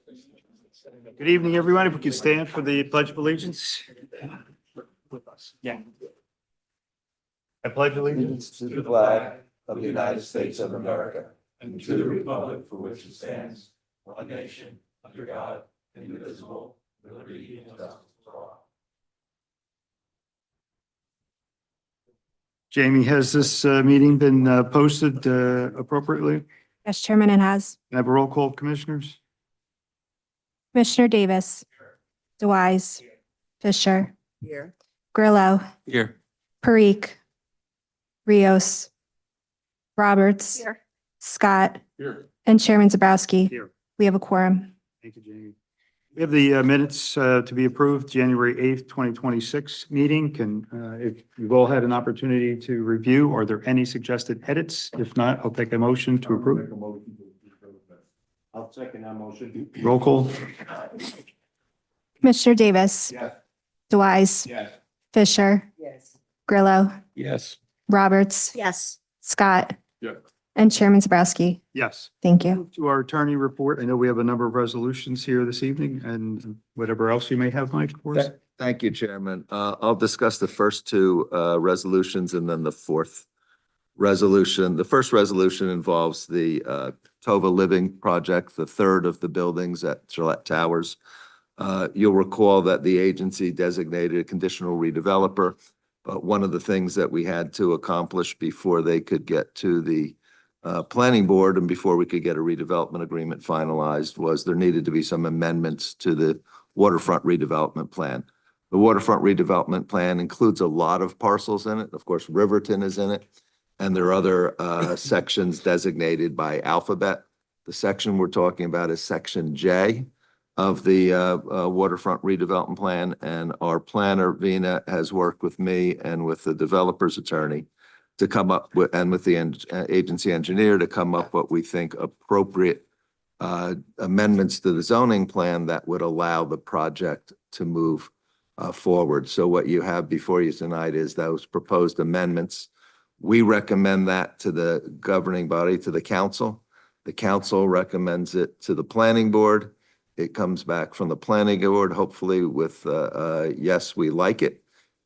Good evening, everyone. If we could stand for the Pledge of Allegiance. With us. Yeah. I pledge allegiance To the flag of the United States of America and to the republic for which it stands, one nation, under God, indivisible, with liberty and justice for all. Jamie, has this meeting been posted appropriately? Yes, Chairman, it has. Can I have a roll call, commissioners? Commissioner Davis. DeWise. Fisher. Here. Grillo. Here. Parikh. Rios. Roberts. Here. Scott. Here. And Chairman Zabrowski. Here. We have a quorum. Thank you, Jamie. We have the minutes to be approved, January 8th, 2026 meeting. If you've all had an opportunity to review, are there any suggested edits? If not, I'll take a motion to approve. I'll second that motion. Roll call. Commissioner Davis. Yes. DeWise. Yes. Fisher. Yes. Grillo. Yes. Roberts. Yes. Scott. Yeah. And Chairman Zabrowski. Yes. Thank you. To our attorney report, I know we have a number of resolutions here this evening and whatever else you may have, Mike, for us. Thank you, Chairman. I'll discuss the first two resolutions and then the fourth resolution. The first resolution involves the Tova Living Project, the third of the buildings at Gillette Towers. You'll recall that the agency designated a conditional redeveloper, but one of the things that we had to accomplish before they could get to the planning board and before we could get a redevelopment agreement finalized was there needed to be some amendments to the waterfront redevelopment plan. The waterfront redevelopment plan includes a lot of parcels in it. Of course, Riverton is in it, and there are other sections designated by alphabet. The section we're talking about is Section J of the waterfront redevelopment plan, and our planner, Vina, has worked with me and with the developer's attorney to come up with, and with the agency engineer to come up what we think appropriate amendments to the zoning plan that would allow the project to move forward. So what you have before you tonight is those proposed amendments. We recommend that to the governing body, to the council. The council recommends it to the planning board. It comes back from the planning board, hopefully with, yes, we like it.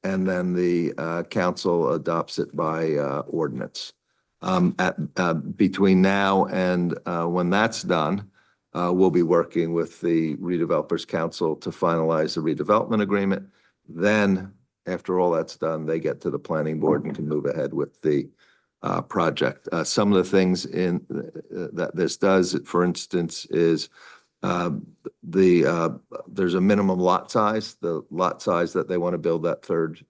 And then the council adopts it by ordinance. Between now and when that's done, we'll be working with the redevelopers council to finalize the redevelopment agreement. Then after all that's done, they get to the planning board and can move ahead with the project. Some of the things in that this does, for instance, is there's a minimum lot size. The lot size that they want to build that third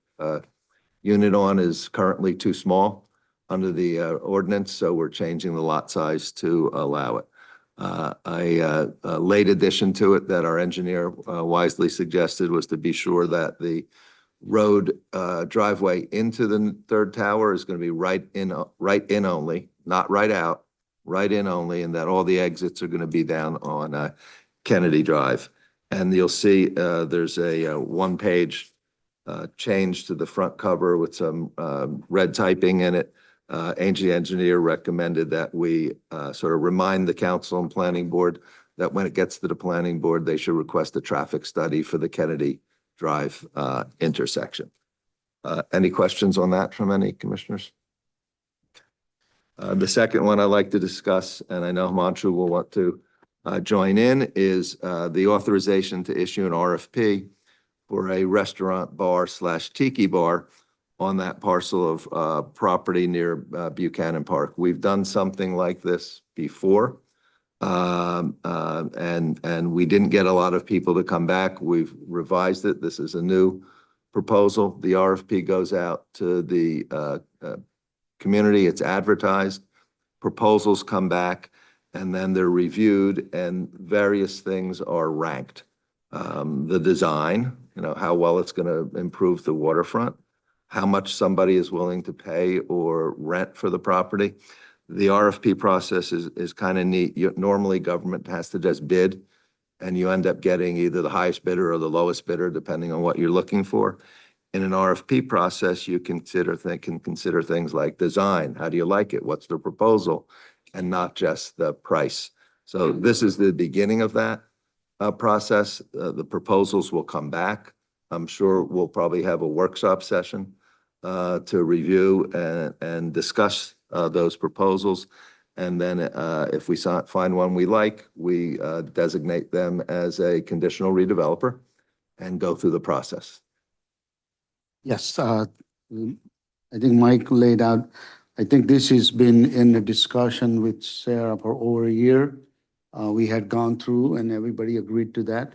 unit on is currently too small under the ordinance, so we're changing the lot size to allow it. A late addition to it that our engineer wisely suggested was to be sure that the road driveway into the third tower is going to be right in only, not right out, right in only, and that all the exits are going to be down on Kennedy Drive. And you'll see there's a one-page change to the front cover with some red typing in it. Angie engineer recommended that we sort of remind the council and planning board that when it gets to the planning board, they should request a traffic study for the Kennedy Drive intersection. Any questions on that from any commissioners? The second one I'd like to discuss, and I know Himanshu will want to join in, is the authorization to issue an RFP for a restaurant bar / tiki bar on that parcel of property near Buchanan Park. We've done something like this before, and we didn't get a lot of people to come back. We've revised it. This is a new proposal. The RFP goes out to the community. It's advertised. Proposals come back, and then they're reviewed, and various things are ranked. The design, how well it's going to improve the waterfront, how much somebody is willing to pay or rent for the property. The RFP process is kind of neat. Normally, government has to just bid, and you end up getting either the highest bidder or the lowest bidder, depending on what you're looking for. In an RFP process, you can consider things like design. How do you like it? What's the proposal? And not just the price. So this is the beginning of that. process. The proposals will come back. I'm sure we'll probably have a workshop session to review and discuss those proposals. And then if we find one we like, we designate them as a conditional redeveloper and go through the process. Yes, I think Mike laid out, I think this has been in a discussion with Sarah for over a year. We had gone through and everybody agreed to that.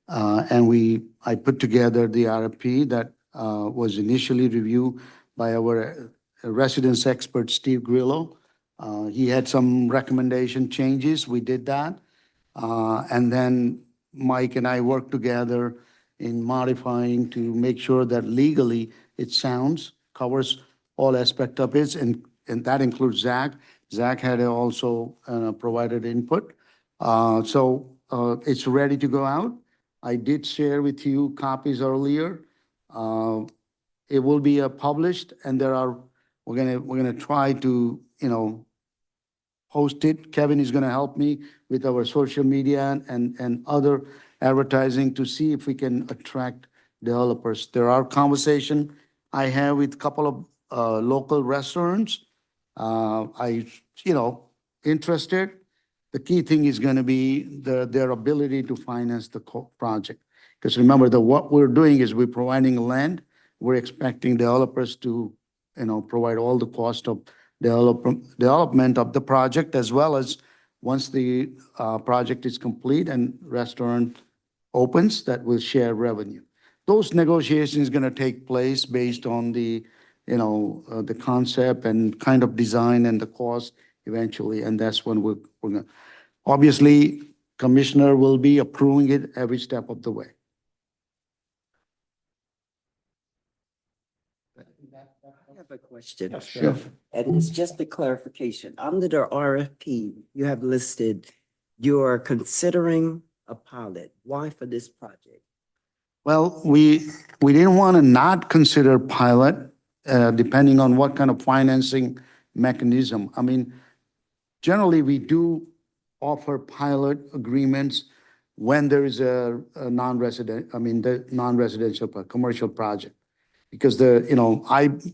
I put together the RFP that was initially reviewed by our residence expert, Steve Grillo. He had some recommendation changes. We did that. And then Mike and I worked together in modifying to make sure that legally it sounds, covers all aspects of it, and that includes Zach. Zach had also provided input. So it's ready to go out. I did share with you copies earlier. It will be published, and we're gonna try to, post it. Kevin is gonna help me with our social media and other advertising to see if we can attract developers. There are conversations I have with a couple of local restaurants. Interested. The key thing is gonna be their ability to finance the project. Because remember that what we're doing is we're providing land. We're expecting developers to, provide all the cost of development of the project, as well as once the project is complete and restaurant opens, that will share revenue. Those negotiations gonna take place based on the concept and kind of design and the cost eventually, and that's when we're gonna. Obviously, Commissioner will be approving it every step of the way. I have a question. Sure. And it's just a clarification. Under the RFP, you have listed you're considering a pilot. Why for this project? Well, we didn't want to not consider pilot, depending on what kind of financing mechanism. I mean, generally, we do offer pilot agreements when there is a non-residential, commercial project. Because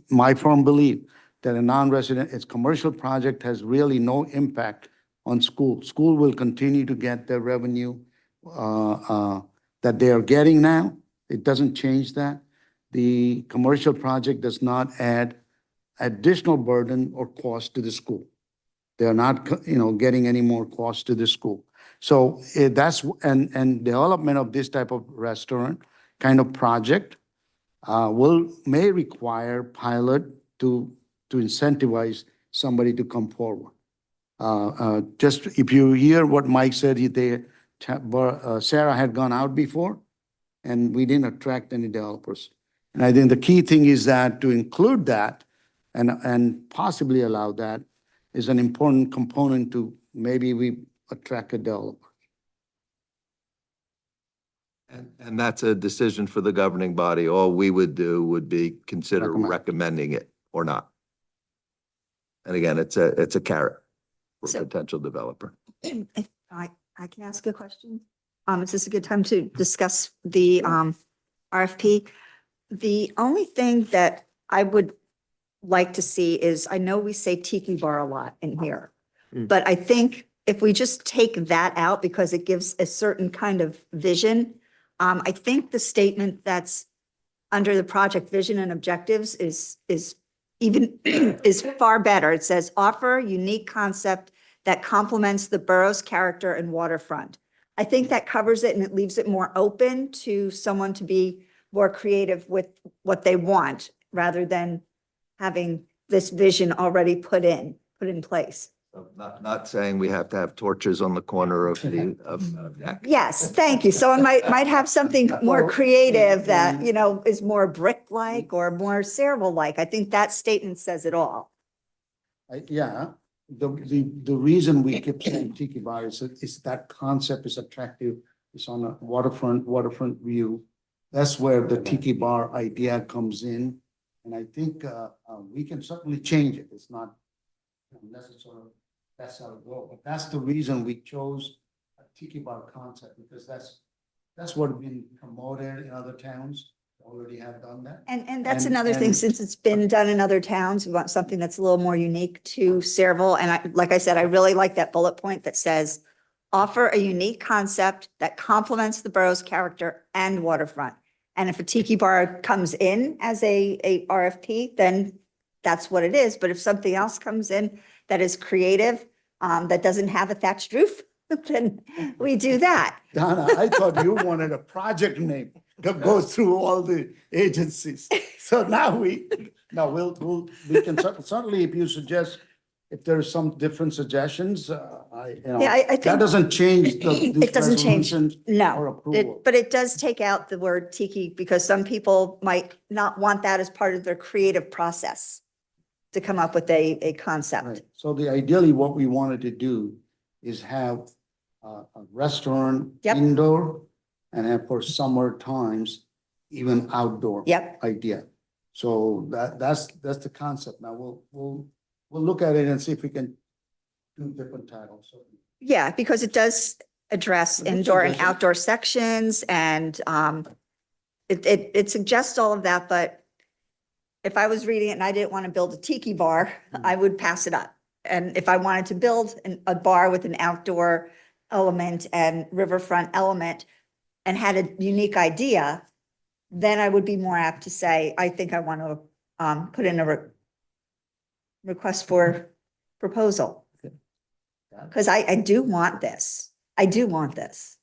my firm belief that a non-resident, its commercial project has really no impact on school. School will continue to get their revenue that they are getting now. It doesn't change that. The commercial project does not add additional burden or cost to the school. They are not, getting any more cost to the school. So and development of this type of restaurant kind of project may require pilot to incentivize somebody to come forward. Just if you hear what Mike said, Sera had gone out before, and we didn't attract any developers. And I think the key thing is that to include that and possibly allow that is an important component to maybe we attract a developer. And that's a decision for the governing body. All we would do would be consider Recommend. recommending it or not. And again, it's a carrot for a So- potential developer. If I can ask a question? Is this a good time to discuss the RFP? The only thing that I would like to see is, I know we say tiki bar a lot in here, but I think if we just take that out because it gives a certain kind of vision, I think the statement that's under the project vision and objectives is far better. It says, offer unique concept that complements the borough's character and waterfront. I think that covers it and it leaves it more open to someone to be more creative with what they want, rather than having this vision already put in place. Not saying we have to have torches on the corner of the deck. Yes, thank you. Someone might have something more creative that, is more brick-like or more Cerebral-like. I think that statement says it all. Yeah, the reason we keep saying tiki bar is that concept is attractive. It's on a waterfront view. That's where the tiki bar idea comes in. And I think we can certainly change it. It's not necessarily, that's how it goes. But that's the reason we chose tiki bar concept, because that's what been promoted in other towns, already have done that. And that's And- another thing, and- since it's been done in other towns, we want something that's a little more unique to Saraville. And like I said, I really like that bullet point that says, offer a unique concept that complements the borough's character and waterfront. And if a tiki bar comes in as a RFP, then that's what it is. But if something else comes in that is creative, that doesn't have a thatched roof, then we do that. Donna, I thought you wanted a project name that goes through all the agencies. So now we can certainly, if you suggest, if there's some different suggestions, Yeah, I think. that doesn't change It doesn't change. or No, approval. but it does take out the word tiki because some people might not want that as part of their creative process to come up with a concept. Right. So ideally, what we wanted to do is have a restaurant Yep. indoor and have for summer times, even outdoor. Yep. Idea. So that's the concept. Now we'll look at it and see if we can do different titles. So Yeah, because it does address A good indoor and suggestion. outdoor sections and it suggests all of that, but if I was reading it and I didn't want to build a tiki bar, I would pass it up. And if I wanted to build a bar with an outdoor element and riverfront element and had a unique idea, then I would be more apt to say, I think I want to put in a request for proposal. Because I do want this. I do want this.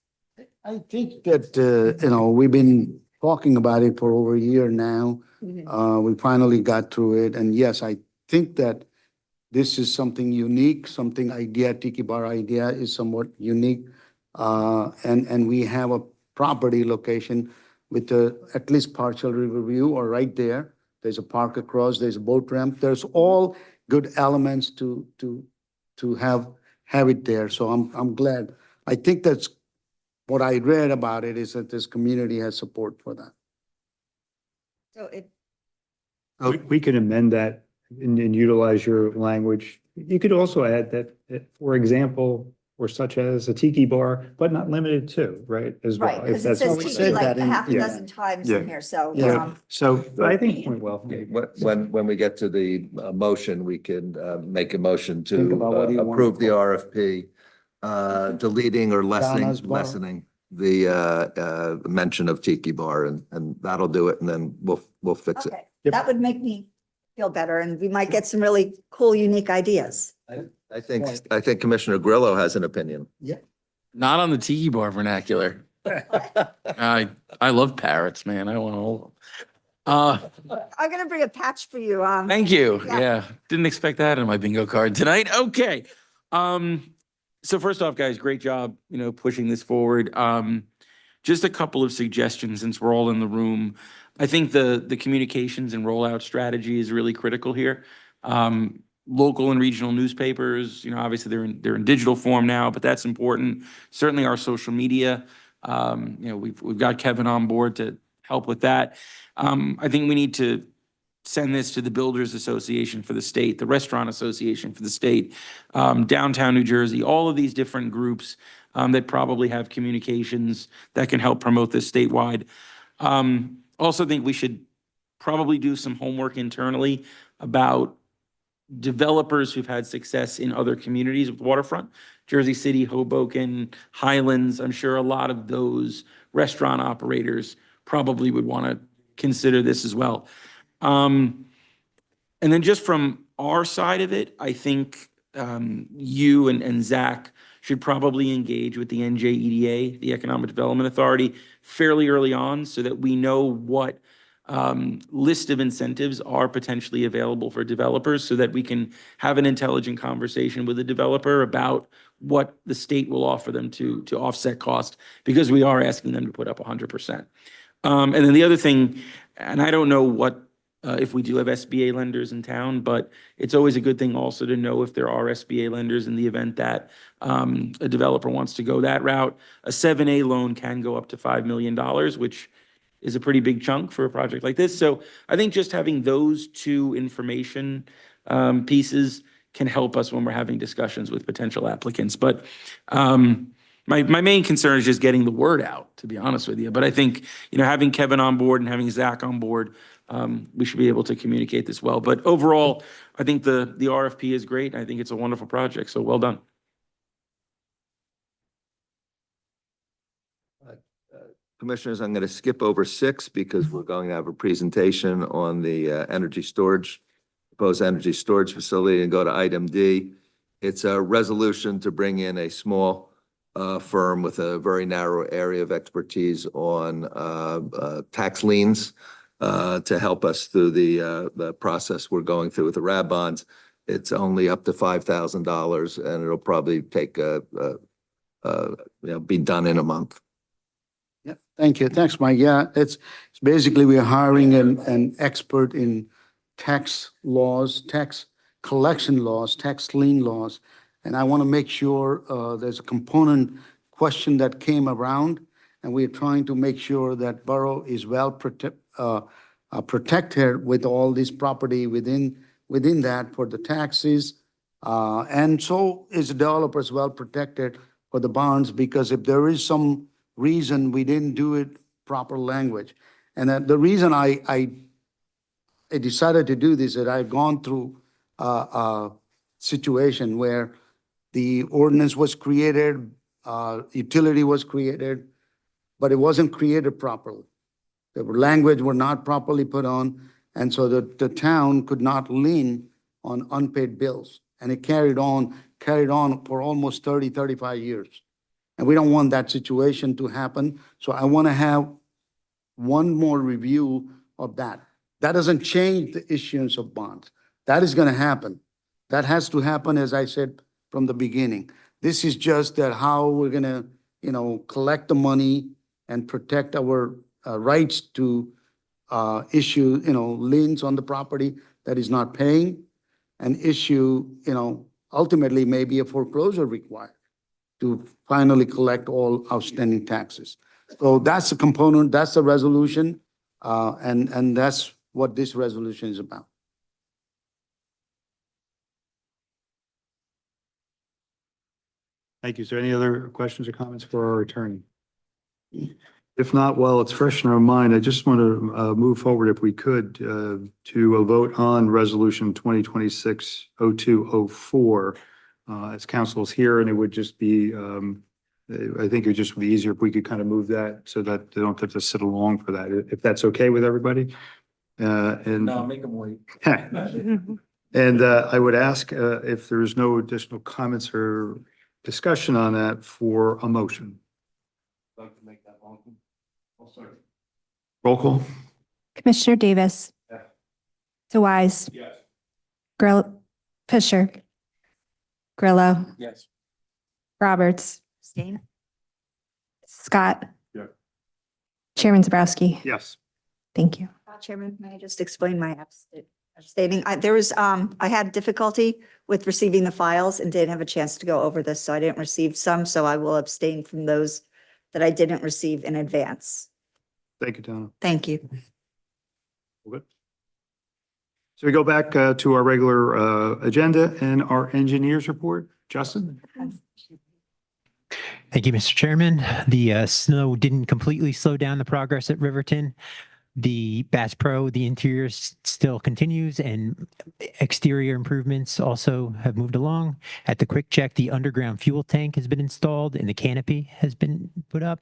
I think that, we've been talking about it for over a year now. We finally got through it. And yes, I think that this is something unique, Tiki Bar idea is somewhat unique. And we have a property location with at least partial river view or right there. There's a park across, there's a boat ramp. There's all good elements to have it there. So I'm glad. I think that's what I read about it is that this community has support for that. So it, We can amend that and utilize your language. You could also add that, for example, or such as a tiki bar, but not limited to, right, as well. right, if because it that's says what we we're tiki said saying. like that a in- half a yeah. dozen times Yeah. in here, so. Yeah. So I think, well, When we get to the motion, we can make a motion Think to about what you want approve to the call RFP, deleting or Donna's Bar. lessening the mention of Tiki Bar, and that'll do it, and then we'll fix it. Okay, Yep. that would make me feel better and we might get some really cool, unique ideas. I think Commissioner Grillo has an opinion. Not on the tiki bar vernacular. I love parrots, man. I want all of them. I'm gonna bring a patch for you. Thank you. Yeah. Yeah, didn't expect that in my bingo card tonight. Okay. So first off, guys, great job, pushing this forward. Just a couple of suggestions since we're all in the room. I think the communications and rollout strategy is really critical here. Local and regional newspapers, obviously they're in digital form now, but that's important. Certainly our social media. We've got Kevin on board to help with that. I think we need to send this to the Builders Association for the state, the Restaurant Association for the state, Downtown New Jersey, all of these different groups that probably have communications that can help promote this statewide. Also think we should probably do some homework internally about developers who've had success in other communities with waterfront, Jersey City, Hoboken, Highlands. I'm sure a lot of those restaurant operators probably would want to consider this as well. And then just from our side of it, I think you and Zach should probably engage with the NJEDA, the Economic Development Authority, fairly early on so that we know what list of incentives are potentially available for developers so that we can have an intelligent conversation with the developer about what the state will offer them to offset cost, because we are asking them to put up 100%. And then the other thing, and I don't know what if we do have SBA lenders in town, but it's always a good thing also to know if there are SBA lenders in the event that a developer wants to go that route. A 7A loan can go up to $5 million, which is a pretty big chunk for a project like this. So I think just having those two information pieces can help us when we're having discussions with potential applicants. But my main concern is just getting the word out, to be honest with you. But I think, having Kevin on board and having Zach on board, we should be able to communicate this well. But overall, I think the RFP is great. I think it's a wonderful project. So well done. Commissioners, I'm going to skip over 6 because we're going to have a presentation on the proposed energy storage facility, and go to item D. It's a resolution to bring in a small firm with a very narrow area of expertise on tax liens to help us through the process we're going through with the RAB bonds. It's only up to $5,000, and it'll probably take be done in a month. Yeah, thank you. Thanks, Mike. Yeah, it's basically we're hiring an expert in tax laws, tax collection laws, tax lien laws. And I want to make sure there's a component question that came around, and we're trying to make sure that borough is well protected with all this property within that for the taxes. And so is the developers well protected for the bonds, because if there is some reason we didn't do it proper language. And the reason I decided to do this is that I've gone through a situation where the ordinance was created, utility was created, but it wasn't created properly. The language were not properly put on, and so the town could not lien on unpaid bills. And it carried on for almost 30, 35 years. And we don't want that situation to happen. So I want to have one more review of that. That doesn't change the issuance of bonds. That is going to happen. That has to happen, as I said from the beginning. This is just that how we're going to, collect the money and protect our rights to issue, liens on the property that is not paying, and issue, ultimately maybe a foreclosure required to finally collect all outstanding taxes. So that's the component, that's the resolution, and that's what this resolution is about. Thank you. Is there any other questions or comments for our attorney? If not, while it's fresh in our mind, I just want to move forward, if we could, to a vote on Resolution 2026-0204. As council is here, and it would just be, I think it would just be easier if we could kind of move that so that they don't have to sit along for that, if that's okay with everybody. No, make them wait. And I would ask if there's no additional comments or discussion on that, for a motion. I'd like to make that motion. Oh, sorry. Roll call. Commissioner Davis. Yeah. DeWise. Yes. Fisher. Grillo. Yes. Roberts. Abstain? Scott. Yeah. Chairman Zabrowski. Yes. Thank you. Chairman, may I just explain my abstaining? I had difficulty with receiving the files and didn't have a chance to go over this, so I didn't receive some, so I will abstain from those that I didn't receive in advance. Thank you, Donna. Thank you. Good. So we go back to our regular agenda and our engineers report. Justin? Thank you, Mr. Chairman. The snow didn't completely slow down the progress at Riverton. The Bass Pro, the interior still continues, and exterior improvements also have moved along. At the Quick Check, the underground fuel tank has been installed and the canopy has been put up.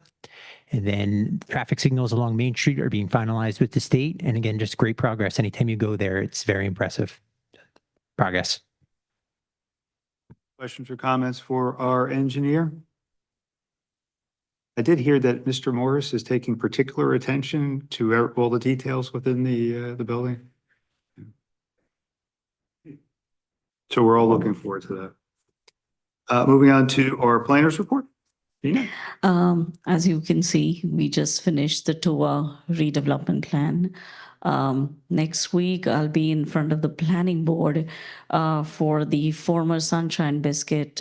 And then traffic signals along Main Street are being finalized with the state. And again, just great progress. Anytime you go there, it's very impressive progress. Questions or comments for our engineer? I did hear that Mr. Morris is taking particular attention to all the details within the building. So we're all looking forward to that. Moving on to our planners report. Nina? As you can see, we just finished the TOA redevelopment plan. Next week, I'll be in front of the planning board for the former Sunshine Biscuit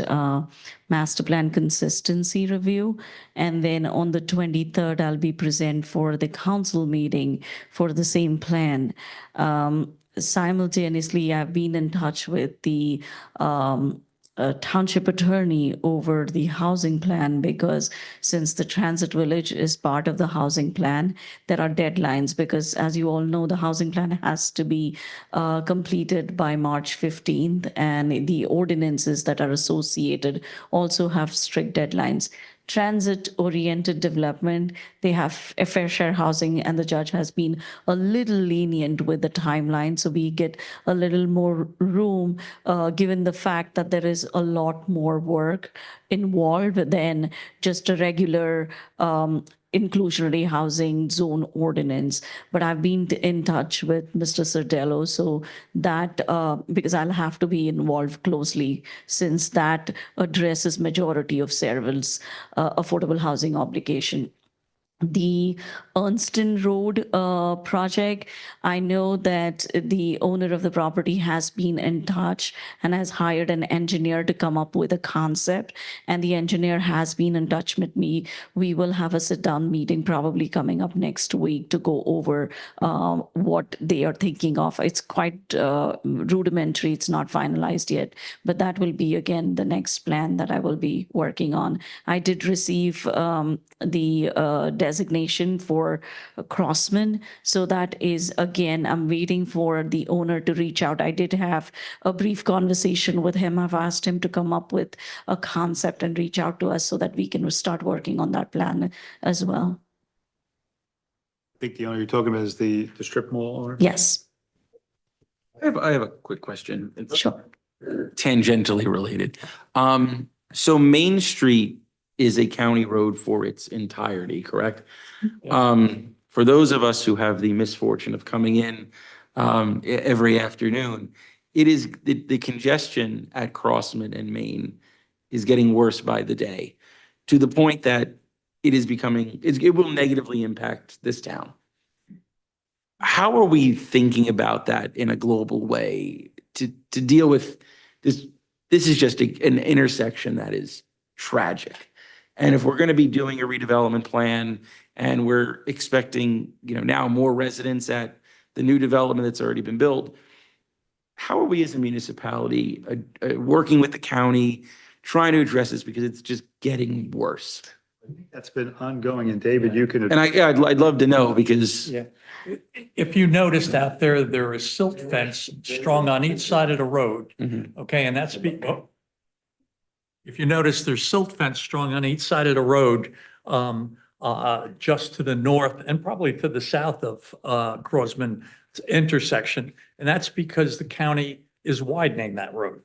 master plan consistency review. And then on the 23rd, I'll be present for the council meeting for the same plan. Simultaneously, I've been in touch with the township attorney over the housing plan, because since the transit village is part of the housing plan, there are deadlines, because as you all know, the housing plan has to be completed by March 15th, and the ordinances that are associated also have strict deadlines. Transit-oriented development, they have a fair share housing, and the judge has been a little lenient with the timeline. So we get a little more room, given the fact that there is a lot more work involved than just a regular inclusionary housing zone ordinance. But I've been in touch with Mr. Sardello, so that, because I'll have to be involved closely, since that addresses majority of Cerevil's affordable housing obligation. The Ernston Road project, I know that the owner of the property has been in touch and has hired an engineer to come up with a concept, and the engineer has been in touch with me. We will have a sit-down meeting probably coming up next week to go over what they are thinking of. It's quite rudimentary, it's not finalized yet, but that will be again the next plan that I will be working on. I did receive the designation for Crossman. So that is, again, I'm waiting for the owner to reach out. I did have a brief conversation with him. I've asked him to come up with a concept and reach out to us so that we can start working on that plan as well. I think the owner you're talking about is the strip mall owner? Yes, I have a quick question. It's sure. tangentially related. So Main Street is a county road for its entirety, correct? For those of us who have the misfortune of coming in every afternoon, it is the congestion at Crossman and Main is getting worse by the day, to the point that it is becoming, it will negatively impact this town. How are we thinking about that in a global way to deal with this? This is just an intersection that is tragic. And if we're going to be doing a redevelopment plan and we're expecting, now more residents at the new development that's already been built, how are we as a municipality working with the county, trying to address this, because it's just getting worse? That's been ongoing, and David, you can. And I'd love to know, because Yeah. If you noticed out there, there is silt fence strung on each side of the road. Okay, and that's if you notice, there's silt fence strung on each side of the road, just to the north and probably to the south of Crossman intersection. And that's because the county is widening that road,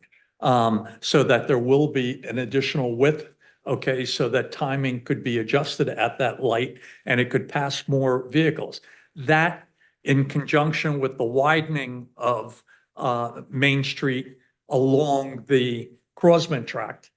so that there will be an additional width. Okay, so that timing could be adjusted at that light and it could pass more vehicles. That, in conjunction with the widening of Main Street along the Crossman tract,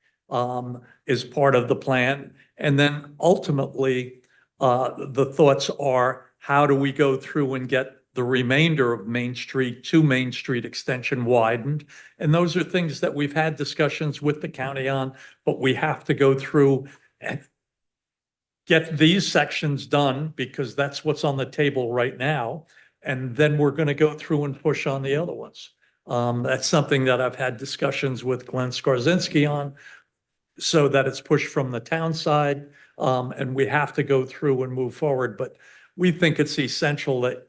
is part of the plan. And then ultimately, the thoughts are, how do we go through and get the remainder of Main Street to Main Street extension widened? And those are things that we've had discussions with the county on, but we have to go through and get these sections done, because that's what's on the table right now. And then we're going to go through and push on the other ones. That's something that I've had discussions with Glenn Skarzinski on, so that it's pushed from the town side, and we have to go through and move forward. But we think it's essential that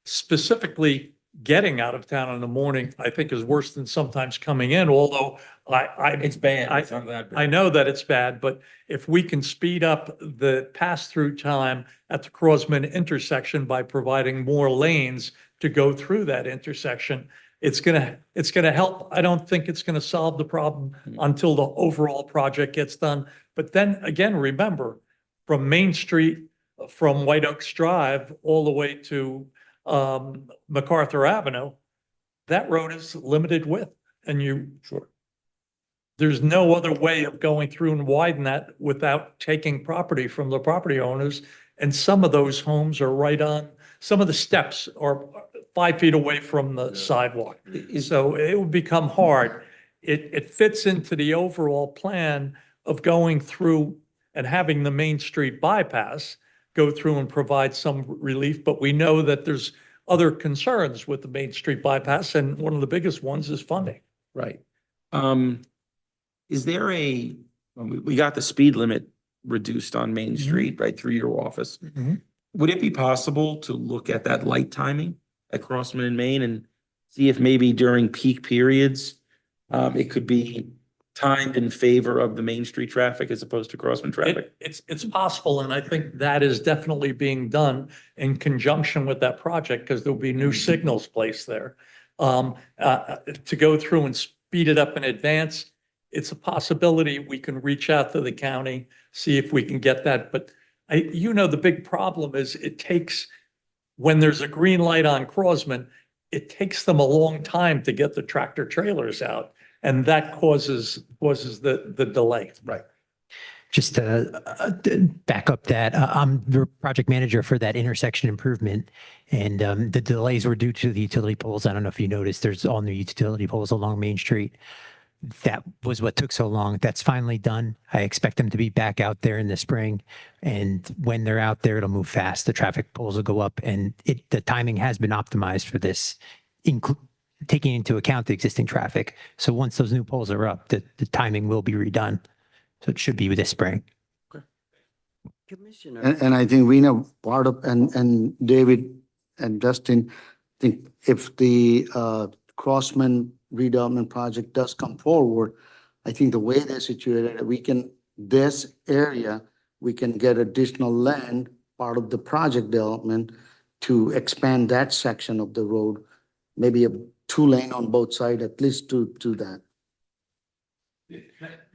specifically getting out of town in the morning, I think, is worse than sometimes coming in, although it's bad. It's not that bad. I know that it's bad, but if we can speed up the pass-through time at the Crossman intersection by providing more lanes to go through that intersection, it's gonna help. I don't think it's gonna solve the problem until the overall project gets done. But then again, remember, from Main Street, from White Oaks Drive, all the way to MacArthur Avenue, that road is limited width, and there's no other way of going through and widen that without taking property from the property owners. And some of those homes are right on, some of the steps are 5 feet away from the sidewalk. So it would become hard. It fits into the overall plan of going through and having the Main Street bypass go through and provide some relief. But we know that there's other concerns with the Main Street bypass, and one of the biggest ones is funding. Right. is there we got the speed limit reduced on Main Street, right, through your office. Would it be possible to look at that light timing at Crossman and Main and see if maybe during peak periods, it could be timed in favor of the Main Street traffic as opposed to Crossman traffic? It's possible, and I think that is definitely being done in conjunction with that project, because there'll be new signals placed there. To go through and speed it up in advance, it's a possibility we can reach out to the county, see if we can get that, but the big problem is when there's a green light on Crossman, it takes them a long time to get the tractor trailers out. And that causes the delay. Right. Just to back up that, I'm the project manager for that intersection improvement. And the delays were due to the utility poles. I don't know if you noticed, there's all new utility poles along Main Street. That was what took so long. That's finally done. I expect them to be back out there in the spring. And when they're out there, it'll move fast. The traffic poles will go up, and the timing has been optimized for this, taking into account the existing traffic. So once those new poles are up, the timing will be redone. So it should be this spring. Commissioner. And I think we know part of, and David and Justin, I think if the Crossman redevelopment project does come forward, I think the way they're situated, this area, we can get additional land, part of the project development, to expand that section of the road, maybe a 2-lane on both sides, at least to that.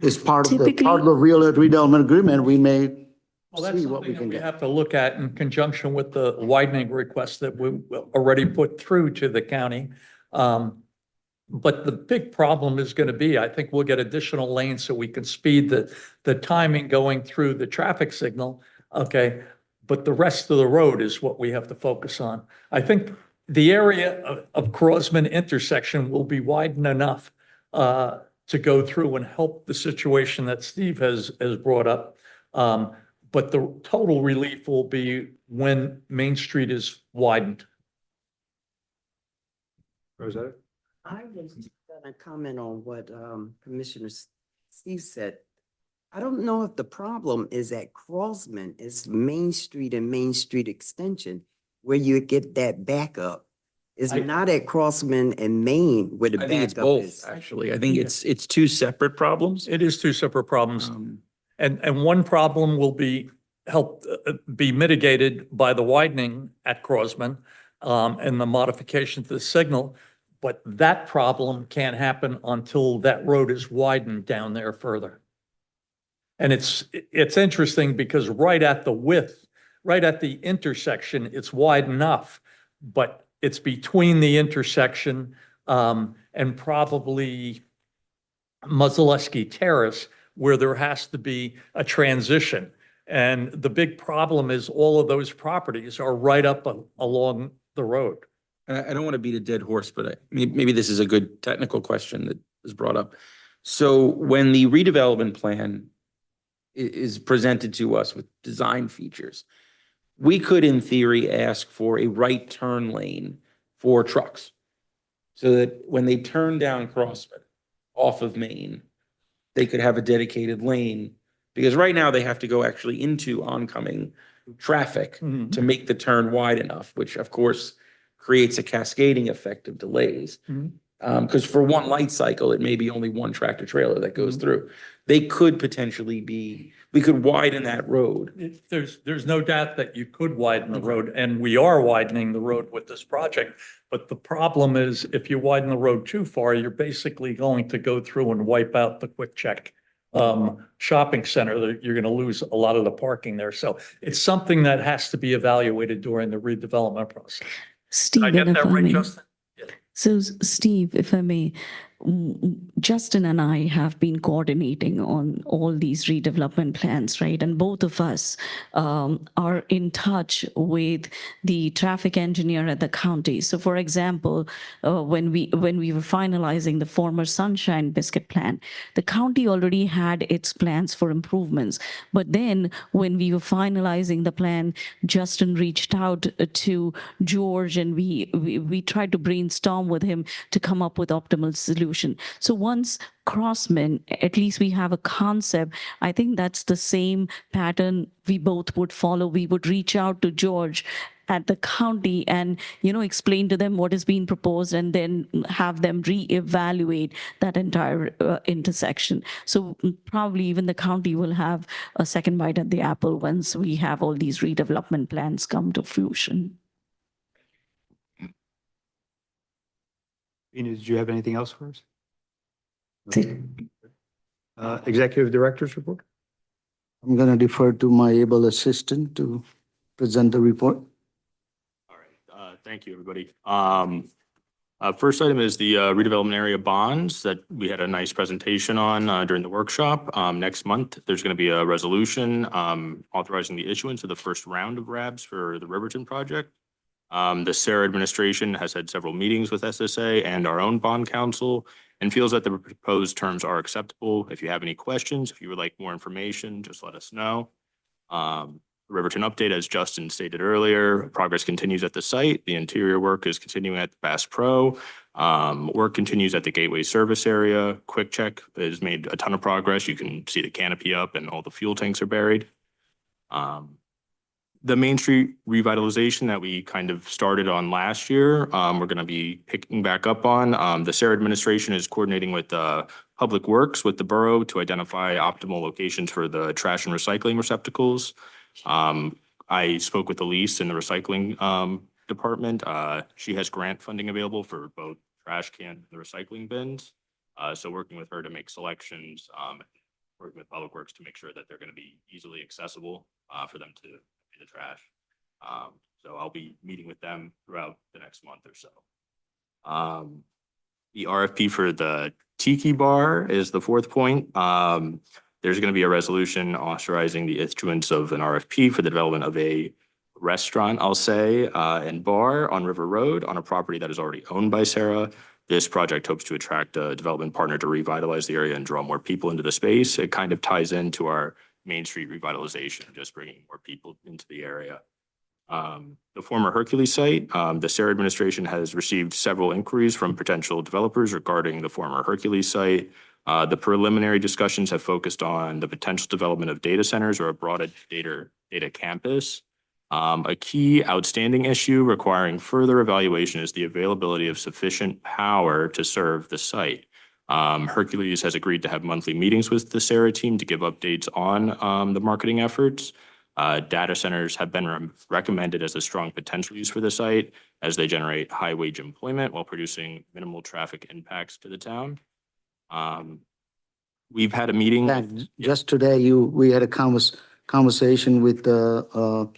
It's part of the real redevelopment agreement. We may Well, that's see what we something that can we get. have to look at in conjunction with the widening request that we already put through to the county. But the big problem is going to be, I think we'll get additional lanes so we can speed the timing going through the traffic signal. Okay. But the rest of the road is what we have to focus on. I think the area of Crossman intersection will be widened enough to go through and help the situation that Steve has brought up. But the total relief will be when Main Street is widened. Rosetta? I was gonna comment on what Commissioner Steve said. I don't know if the problem is at Crossman, is Main Street and Main Street Extension, where you get that backup. It's not at Crossman and Main where the I think it's backup both, is. actually. I think it's two separate problems. It is two separate problems. Um, And one problem will be be mitigated by the widening at Crossman and the modification to the signal. But that problem can't happen until that road is widened down there further. And it's interesting because right at the width, right at the intersection, it's wide enough, but it's between the intersection and probably Muzaleski Terrace, where there has to be a transition. And the big problem is all of those properties are right up along the road. I don't want to beat a dead horse, but maybe this is a good technical question that was brought up. So when the redevelopment plan is presented to us with design features, we could in theory ask for a right turn lane for trucks. So that when they turn down Crossman off of Main, they could have a dedicated lane. Because right now they have to go actually into oncoming traffic to make the turn wide enough, which of course creates a cascading effect of delays. Because for one light cycle, it may be only one tractor trailer that goes through. They could potentially we could widen that road. There's no doubt that you could widen the road, and we are widening the road with this project. But the problem is, if you widen the road too far, you're basically going to go through and wipe out the Quick Check shopping center. You're going to lose a lot of the parking there. So it's something that has to be evaluated during the redevelopment process. Did I Steve, get if that I right, may. Justin? So Steve, if I may, Justin and I have been coordinating on all these redevelopment plans, right? And both of us are in touch with the traffic engineer at the county. So for example, when we were finalizing the former Sunshine Biscuit plan, the county already had its plans for improvements. But then when we were finalizing the plan, Justin reached out to George and we tried to brainstorm with him to come up with optimal solution. So once Crossman, at least we have a concept. I think that's the same pattern we both would follow. We would reach out to George at the county and, explain to them what is being proposed and then have them reevaluate that entire intersection. So probably even the county will have a second bite at the apple once we have all these redevelopment plans come to fruition. Ina, did you have anything else for us? Executive Director's report? I'm going to defer to my able assistant to present the report. All right, thank you, everybody. First item is the redevelopment area bonds that we had a nice presentation on during the workshop. Next month, there's going to be a resolution authorizing the issuance of the first round of RABs for the Riverton project. The Sera administration has had several meetings with SSA and our own bond counsel and feels that the proposed terms are acceptable. If you have any questions, if you would like more information, just let us know. Riverton update, as Justin stated earlier, progress continues at the site. The interior work is continuing at the Bass Pro. Work continues at the Gateway service area. Quick Check has made a ton of progress. You can see the canopy up and all the fuel tanks are buried. The Main Street revitalization that we kind of started on last year, we're going to be picking back up on. The Sera administration is coordinating with Public Works with the borough to identify optimal locations for the trash and recycling receptacles. I spoke with Elise in the recycling department. She has grant funding available for both trash can and the recycling bins. So working with her to make selections, working with Public Works to make sure that they're going to be easily accessible for them to the trash. So I'll be meeting with them throughout the next month or so. The RFP for the Tiki Bar is the fourth point. There's going to be a resolution authorizing the issuance of an RFP for the development of a restaurant, I'll say, and bar on River Road on a property that is already owned by Sera. This project hopes to attract a development partner to revitalize the area and draw more people into the space. It kind of ties into our Main Street revitalization, just bringing more people into the area. The former Hercules site, the Sera administration has received several inquiries from potential developers regarding the former Hercules site. The preliminary discussions have focused on the potential development of data centers or a broader data campus. A key outstanding issue requiring further evaluation is the availability of sufficient power to serve the site. Hercules has agreed to have monthly meetings with the Sera team to give updates on the marketing efforts. Data centers have been recommended as a strong potential use for the site as they generate high wage employment while producing minimal traffic impacts to the town. We've had a meeting. Just today, we had a conversation with the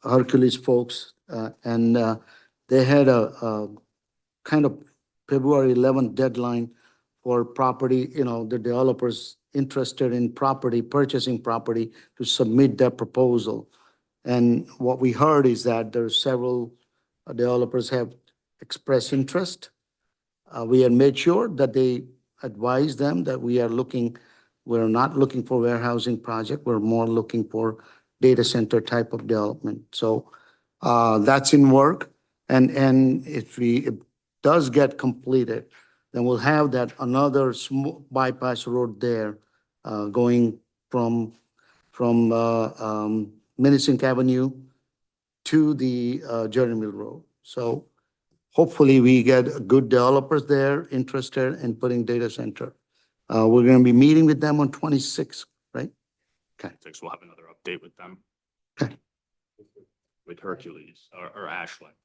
Hercules folks, and they had a kind of February 11th deadline for property, the developers interested in purchasing property to submit their proposal. And what we heard is that there are several developers have expressed interest. We had made sure that they advised them that we're not looking for warehousing project. We're more looking for data center type of development. So that's in work. And if it does get completed, then we'll have that another small bypass road there going from Minnesink Avenue to the Journey Mill Road. So hopefully we get good developers there interested in putting data center. We're going to be meeting with them on 26th, right? Okay. We'll have another update with them. Okay. With Hercules or Ashland.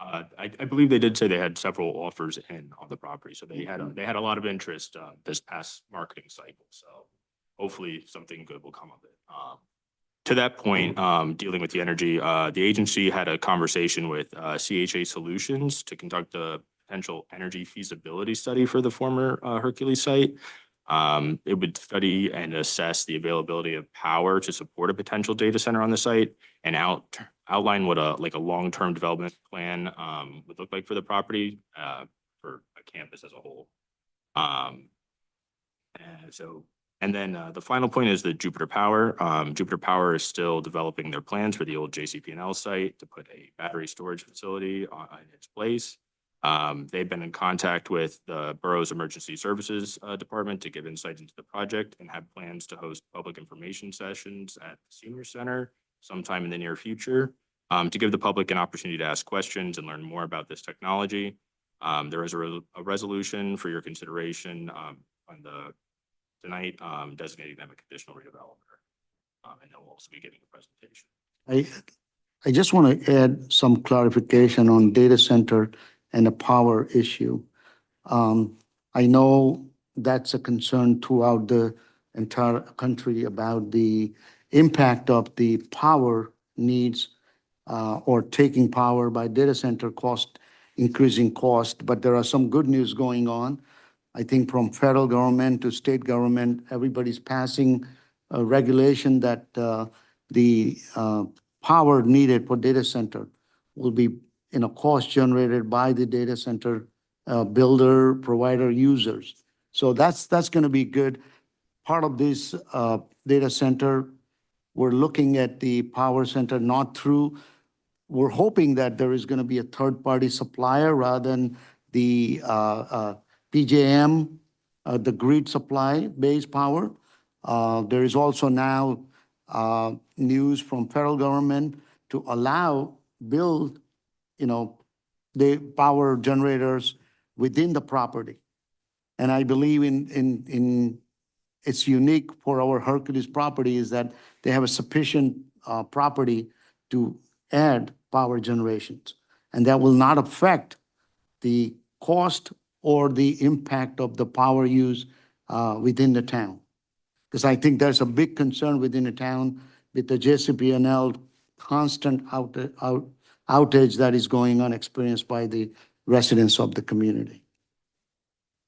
I believe they did say they had several offers in on the property, so they had a lot of interest this past marketing cycle. So hopefully something good will come of it. To that point, dealing with the energy, the agency had a conversation with CHA Solutions to conduct a potential energy feasibility study for the former Hercules site. It would study and assess the availability of power to support a potential data center on the site and outline what a long-term development plan would look like for the property for a campus as a whole. And then the final point is the Jupiter Power. Jupiter Power is still developing their plans for the old JCP&L site to put a battery storage facility in its place. They've been in contact with the borough's emergency services department to give insight into the project and have plans to host public information sessions at the senior center sometime in the near future to give the public an opportunity to ask questions and learn more about this technology. There is a resolution for your consideration on the tonight designating them a conditional redeveloper. And they'll also be giving a presentation. I just want to add some clarification on data center and the power issue. I know that's a concern throughout the entire country about the impact of the power needs or taking power by data center cost, increasing cost, but there are some good news going on. I think from federal government to state government, everybody's passing a regulation that the power needed for data center will be cost generated by the data center builder, provider, users. So that's going to be good. Part of this data center, we're looking at the power center not through, we're hoping that there is going to be a third-party supplier rather than the PJM, the grid supply-based power. There is also now news from federal government to allow build, the power generators within the property. And I believe in it's unique for our Hercules property is that they have a sufficient property to add power generations. And that will not affect the cost or the impact of the power use within the town. Because I think there's a big concern within the town with the JCP&L constant outage that is going on, experienced by the residents of the community.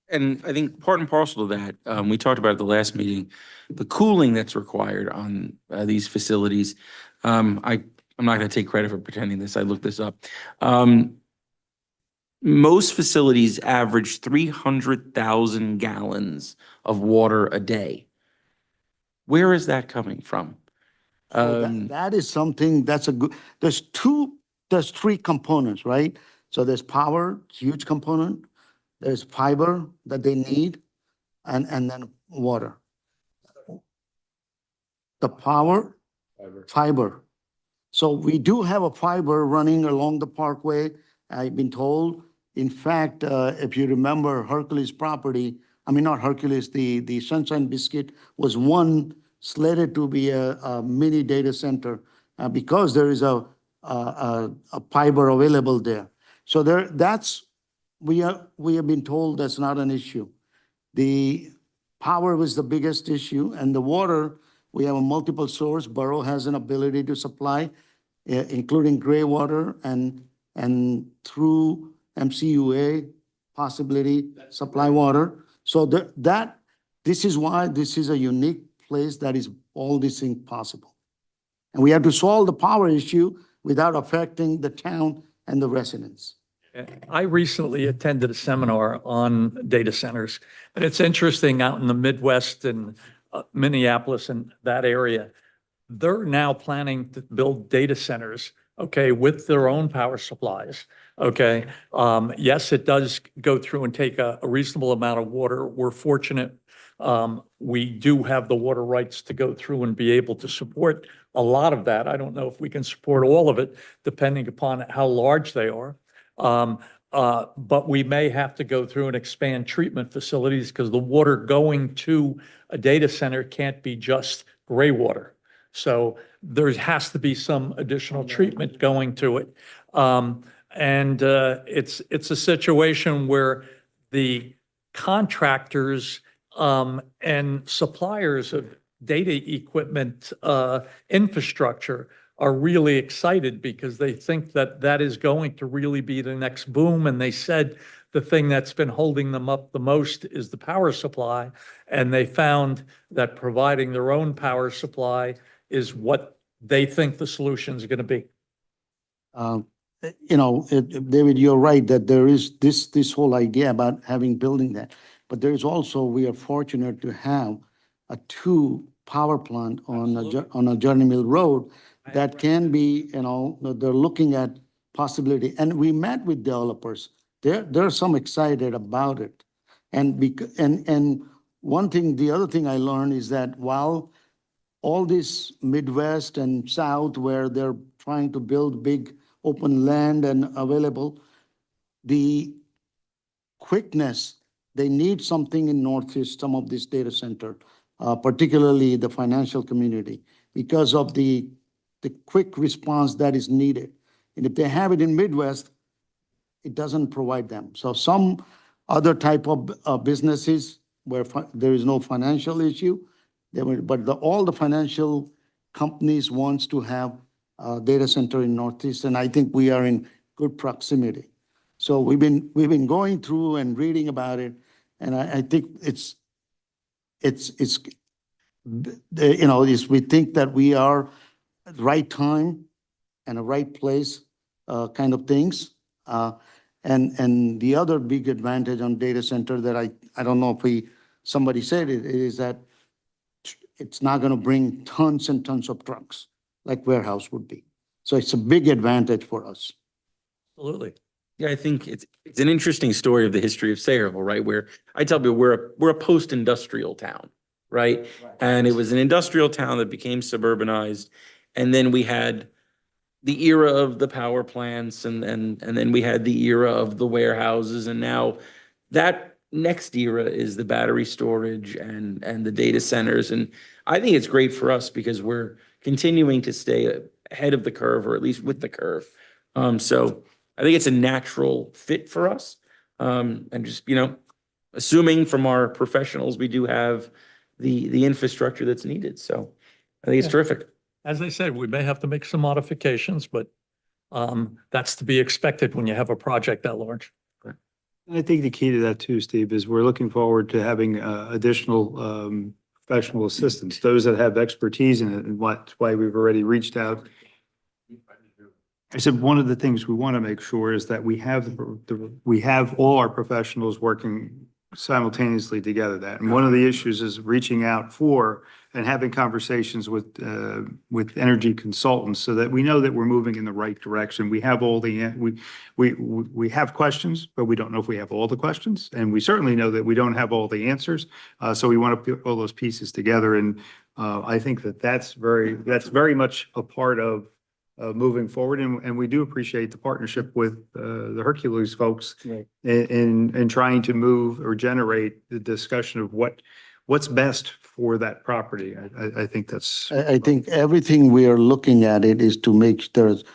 And I think part and parcel to that, we talked about at the last meeting, the cooling that's required on these facilities. I'm not going to take credit for pretending this. I looked this up. Most facilities average 300,000 gallons of water a day. Where is that coming from? So that is something that's a good, there's three components, right? So there's power, huge component. There's fiber that they need, and then water. The power, fiber. So we do have a fiber running along the parkway, I've been told. In fact, if you remember Hercules property, I mean, not Hercules, the Sunshine Biscuit was one slated to be a mini data center because there is a fiber available there. So we have been told that's not an issue. The power was the biggest issue, and the water, we have a multiple source. Borough has an ability to supply, including gray water and through MCUA possibility supply water. So this is why this is a unique place that is all these things possible. And we have to solve the power issue without affecting the town and the residents. I recently attended a seminar on data centers, and it's interesting out in the Midwest and Minneapolis and that area, they're now planning to build data centers, okay, with their own power supplies, okay? Yes, it does go through and take a reasonable amount of water. We're fortunate. We do have the water rights to go through and be able to support a lot of that. I don't know if we can support all of it, depending upon how large they are. But we may have to go through and expand treatment facilities because the water going to a data center can't be just gray water. So there has to be some additional treatment going to it. It's a situation where the contractors and suppliers of data equipment infrastructure are really excited because they think that that is going to really be the next boom. And they said the thing that's been holding them up the most is the power supply. And they found that providing their own power supply is what they think the solution is going to be. David, you're right that there is this whole idea about having building that. But there's also, we are fortunate to have a two power plant on a Journey Mill Road that can be, they're looking at possibility. And we met with developers. There are some excited about it. And one thing, the other thing I learned is that while all this Midwest and South where they're trying to build big open land and available, the quickness, they need something in Northeast, some of this data center, particularly the financial community, because of the quick response that is needed. And if they have it in Midwest, it doesn't provide them. So some other type of businesses where there is no financial issue, but all the financial companies wants to have a data center in Northeast, and I think we are in good proximity. So we've been going through and reading about it, and I think we think that we are at the right time and the right place, kind of things. And the other big advantage on data center that I don't know if somebody said it, is that it's not going to bring tons and tons of trucks like warehouse would be. So it's a big advantage for us. Absolutely. Yeah, I think it's an interesting story of the history of Sayreville, right? Where I tell people we're a post-industrial town, right? And it was an industrial town that became suburbanized. And then we had the era of the power plants and then we had the era of the warehouses. And now that next era is the battery storage and the data centers. And I think it's great for us because we're continuing to stay ahead of the curve, or at least with the curve. So I think it's a natural fit for us. And just, assuming from our professionals, we do have the infrastructure that's needed. So I think it's terrific. As I said, we may have to make some modifications, but that's to be expected when you have a project that large. I think the key to that too, Steve, is we're looking forward to having additional professional assistants, those that have expertise in it, and that's why we've already reached out. I said, one of the things we want to make sure is that we have all our professionals working simultaneously together. And one of the issues is reaching out for and having conversations with energy consultants so that we know that we're moving in the right direction. We have we have questions, but we don't know if we have all the questions. And we certainly know that we don't have all the answers. So we want to put all those pieces together. And I think that's very much a part of moving forward. And we do appreciate the partnership with the Hercules folks in trying to move or generate the discussion of what's best for that property. I think that's. I think everything we are looking at it is to make there's,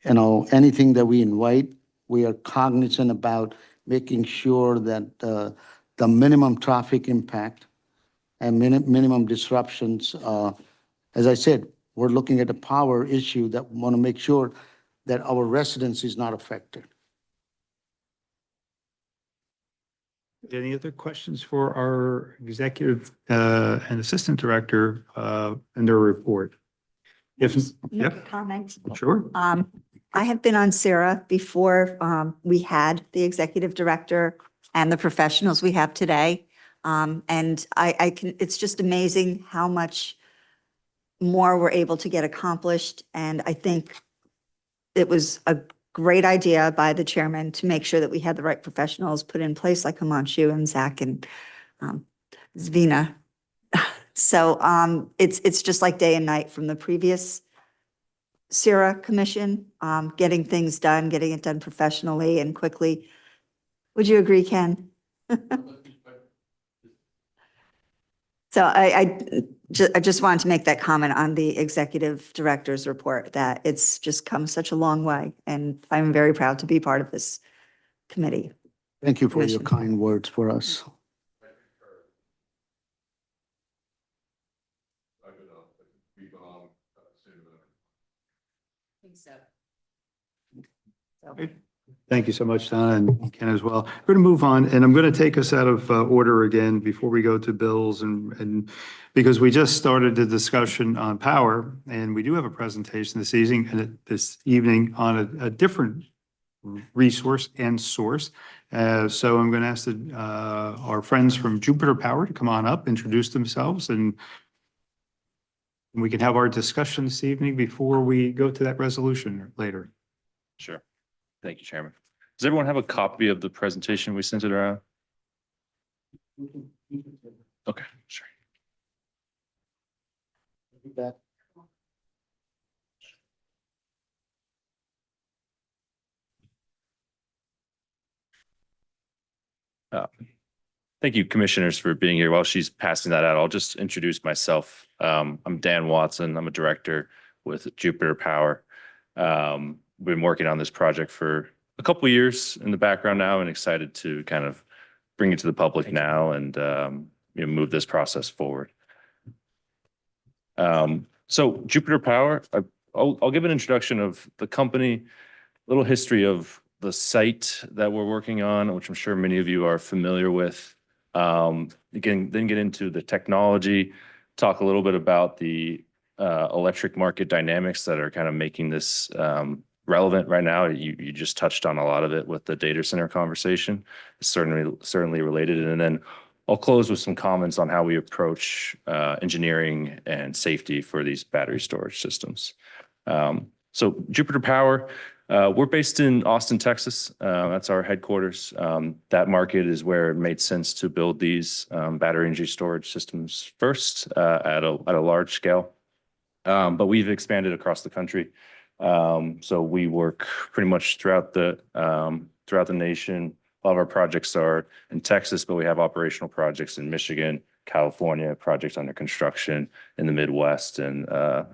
anything that we invite, we are cognizant about making sure that the minimum traffic impact and minimum disruptions, as I said, we're looking at a power issue that we want to make sure that our residents is not affected. Any other questions for our executive and assistant director in their report? If, Make a yep, comment. sure. I have been on Sera before we had the executive director and the professionals we have today. And it's just amazing how much more we're able to get accomplished. And I think it was a great idea by the chairman to make sure that we had the right professionals put in place, like Himanshu and Zach and Zvina. So it's just like day and night from the previous Sera commission, getting things done, getting it done professionally and quickly. Would you agree, Ken? So I just wanted to make that comment on the executive director's report, that it's just come such a long way. And I'm very proud to be part of this committee. Thank you for your Commission. kind words for us. Thank you so much, Donna and Ken as well. We're going to move on, and I'm going to take us out of order again before we go to bills and because we just started the discussion on power, and we do have a presentation this evening on a different resource and source. So I'm going to ask our friends from Jupiter Power to come on up, introduce themselves, and we can have our discussion this evening before we go to that resolution later. Sure. Thank you, Chairman. Does everyone have a copy of the presentation we sent it around? Okay, sure. Thank you, commissioners, for being here. While she's passing that out, I'll just introduce myself. I'm Dan Watson. I'm a director with Jupiter Power. Been working on this project for a couple of years in the background now, and excited to kind of bring it to the public now and move this process forward. So Jupiter Power, I'll give an introduction of the company, a little history of the site that we're working on, which I'm sure many of you are familiar with. Again, then get into the technology, talk a little bit about the electric market dynamics that are kind of making this relevant right now. You just touched on a lot of it with the data center conversation. It's certainly related. And then I'll close with some comments on how we approach engineering and safety for these battery storage systems. So Jupiter Power, we're based in Austin, Texas. That's our headquarters. That market is where it made sense to build these battery energy storage systems first at a large scale. But we've expanded across the country. So we work pretty much throughout the nation. A lot of our projects are in Texas, but we have operational projects in Michigan, California, projects under construction in the Midwest and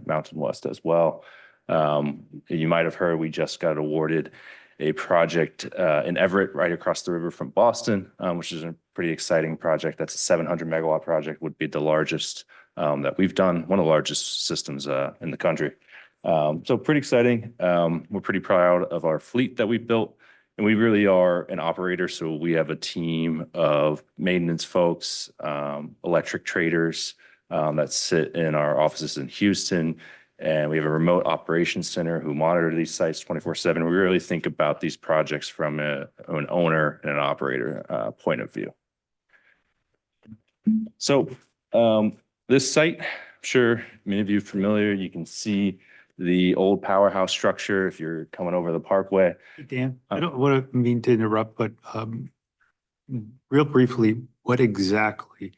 Mountain West as well. You might have heard we just got awarded a project in Everett, right across the river from Boston, which is a pretty exciting project. That's a 700 megawatt project, would be the largest that we've done, one of the largest systems in the country. So pretty exciting. We're pretty proud of our fleet that we built, and we really are an operator. So we have a team of maintenance folks, electric traders that sit in our offices in Houston. And we have a remote operations center who monitor these sites 24/7. We really think about these projects from an owner and an operator point of view. So this site, I'm sure many of you are familiar. You can see the old powerhouse structure if you're coming over the parkway. Dan, I don't want to mean to interrupt, but real briefly, what exactly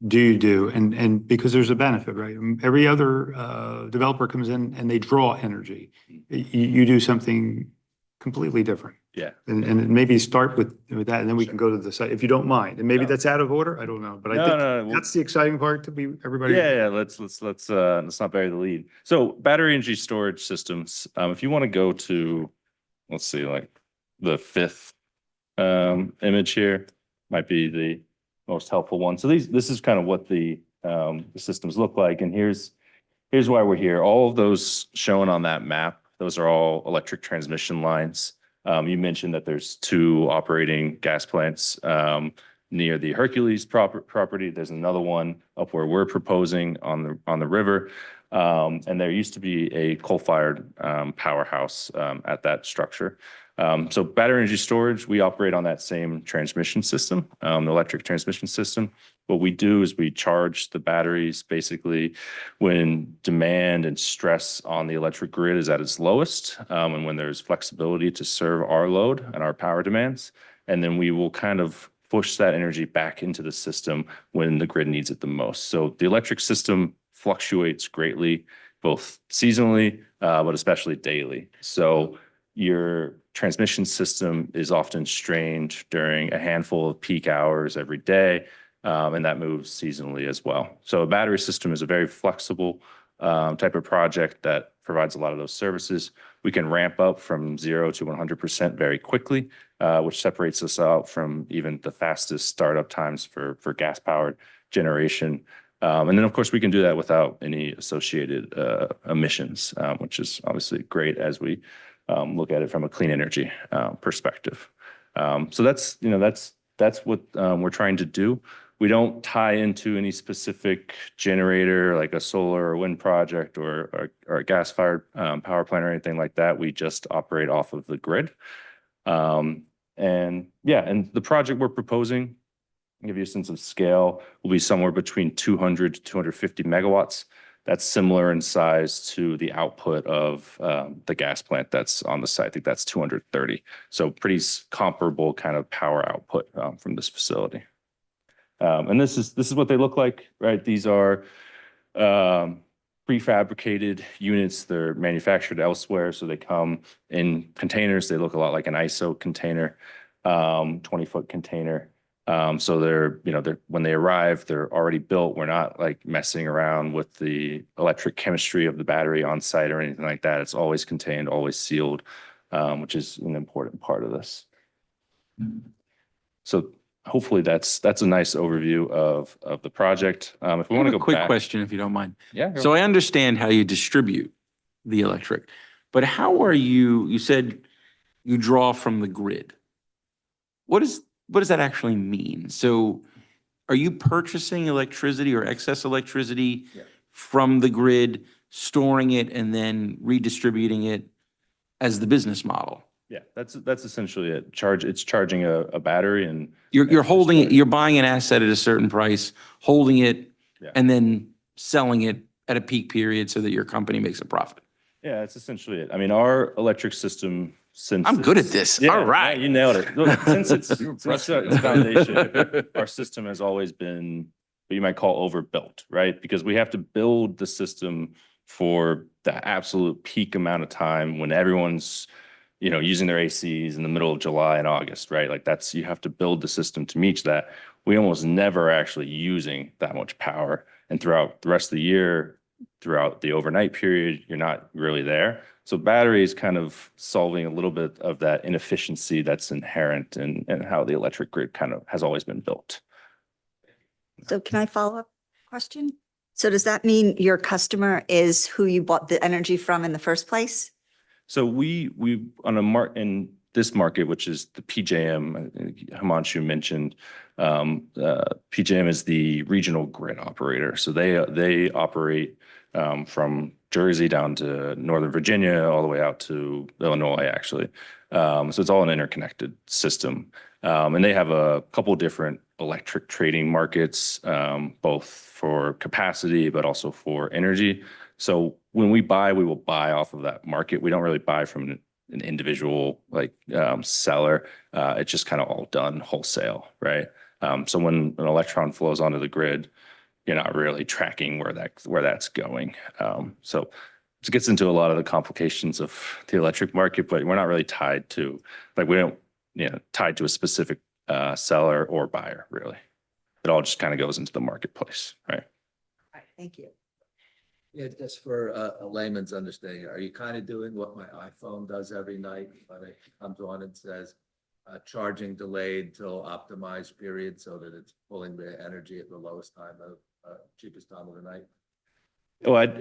do you do? And because there's a benefit, right? Every other developer comes in and they draw energy. You do something completely different. Yeah. And maybe start with that, and then we can go to the site, if you don't mind. And maybe that's out of order. I don't know, but I think that's the exciting part to be everybody. Yeah. Let's not bury the lead. So battery energy storage systems. If you want to go to, let's see, like the fifth image here, might be the most helpful one. So this is kind of what the systems look like, and here's why we're here. All of those shown on that map, those are all electric transmission lines. You mentioned that there's 2 operating gas plants near the Hercules property. There's another one up where we're proposing on the river. And there used to be a coal-fired powerhouse at that structure. So battery energy storage, we operate on that same transmission system, the electric transmission system. What we do is we charge the batteries basically when demand and stress on the electric grid is at its lowest, and when there's flexibility to serve our load and our power demands. And then we will kind of push that energy back into the system when the grid needs it the most. So the electric system fluctuates greatly, both seasonally, but especially daily. So your transmission system is often strained during a handful of peak hours every day, and that moves seasonally as well. So a battery system is a very flexible type of project that provides a lot of those services. We can ramp up from 0 to 100% very quickly, which separates us out from even the fastest startup times for gas-powered generation. And then, of course, we can do that without any associated emissions, which is obviously great as we look at it from a clean energy perspective. So that's what we're trying to do. We don't tie into any specific generator like a solar or wind project or a gas-fired power plant or anything like that. We just operate off of the grid. And yeah, and the project we're proposing, to give you a sense of scale, will be somewhere between 200 to 250 megawatts. That's similar in size to the output of the gas plant that's on the site. I think that's 230. So pretty comparable kind of power output from this facility. And this is what they look like, right? These are prefabricated units. They're manufactured elsewhere, so they come in containers. They look a lot like an ISO container, 20-foot container. So they're when they arrive, they're already built. We're not like messing around with the electric chemistry of the battery on site or anything like that. It's always contained, always sealed, which is an important part of this. So hopefully that's a nice overview of the project. If we want to go quick back, question, if you don't mind. yeah. So I understand how you distribute the electric, but how are you said you draw from the grid. What does that actually mean? So are you purchasing electricity or excess electricity from the grid, storing it, and then redistributing it as the business model? Yeah, that's essentially it. It's charging a battery and You're holding it, you're buying an asset at a certain price, holding it, Yeah. and then selling it at a peak period so that your company makes a profit. Yeah, that's essentially it. I mean, our electric system, since I'm good at it's- this. Yeah, All right. yeah, you nailed it. Look, since its foundation, our system has always been what you might call overbuilt, right? Because we have to build the system for the absolute peak amount of time when everyone's, using their ACs in the middle of July and August, right? Like you have to build the system to meet that. We almost never actually using that much power. And throughout the rest of the year, throughout the overnight period, you're not really there. So battery is kind of solving a little bit of that inefficiency that's inherent in how the electric grid kind of has always been built. So can I follow up question? So does that mean your customer is who you bought the energy from in the first place? So we in this market, which is the PJM, Himanshu mentioned, PJM is the regional grid operator. So they operate from Jersey down to Northern Virginia, all the way out to Illinois, actually. So it's all an interconnected system. And they have a couple different electric trading markets, both for capacity, but also for energy. So when we will buy off of that market. We don't really buy from an individual seller. It's just kind of all done wholesale, right? So when an electron flows onto the grid, you're not really tracking where that's going. So it gets into a lot of the complications of the electric market, but we're not really tied to tied to a specific seller or buyer, really. It all just kind of goes into the marketplace, right? All right, thank you. Yeah, just for a layman's understanding, are you kind of doing what my iPhone does every night when it comes on and says charging delayed till optimized period so that it's pulling the energy at the lowest time of cheapest time of the night? Well,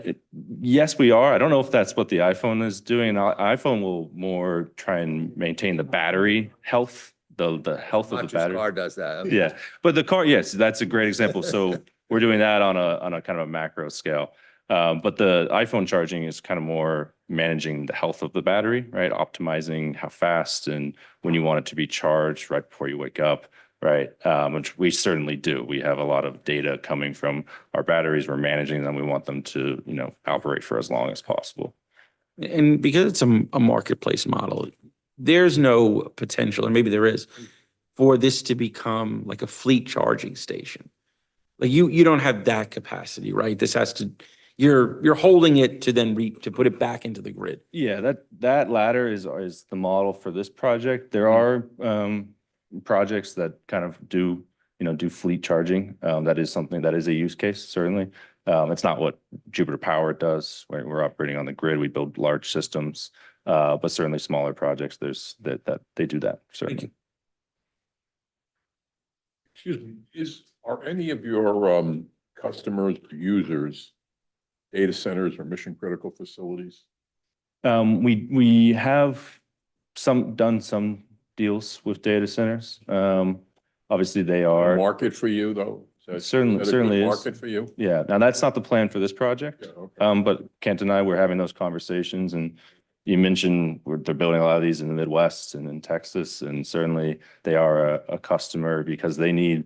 yes, we are. I don't know if that's what the iPhone is doing. iPhone will more try and maintain the battery health, the health of the battery. Car does that. Okay. Yeah, but the car, yes, that's a great example. So we're doing that on a kind of a macro scale. But the iPhone charging is kind of more managing the health of the battery, right? Optimizing how fast and when you want it to be charged right before you wake up, right? Which we certainly do. We have a lot of data coming from our batteries. We're managing them. We want them to, operate for as long as possible. And because it's a marketplace model, there's no potential, or maybe there is, for this to become like a fleet charging station. Like you don't have that capacity, right? This has to, you're holding it to then to put it back into the grid. Yeah, that latter is the model for this project. There are projects that kind of do fleet charging. That is something that is a use case, certainly. It's not what Jupiter Power does. We're operating on the grid. We build large systems, but certainly smaller projects. There's that they do that, certainly. Excuse me, are any of your customers or users data centers or mission critical facilities? We have done some deals with data centers. Obviously they are Market for you though? Certainly is. Market for you? Yeah, now that's not the plan for this project. Yeah, okay. But can't deny we're having those conversations, and You mentioned they're building a lot of these in the Midwest and in Texas, and certainly they are a customer because they need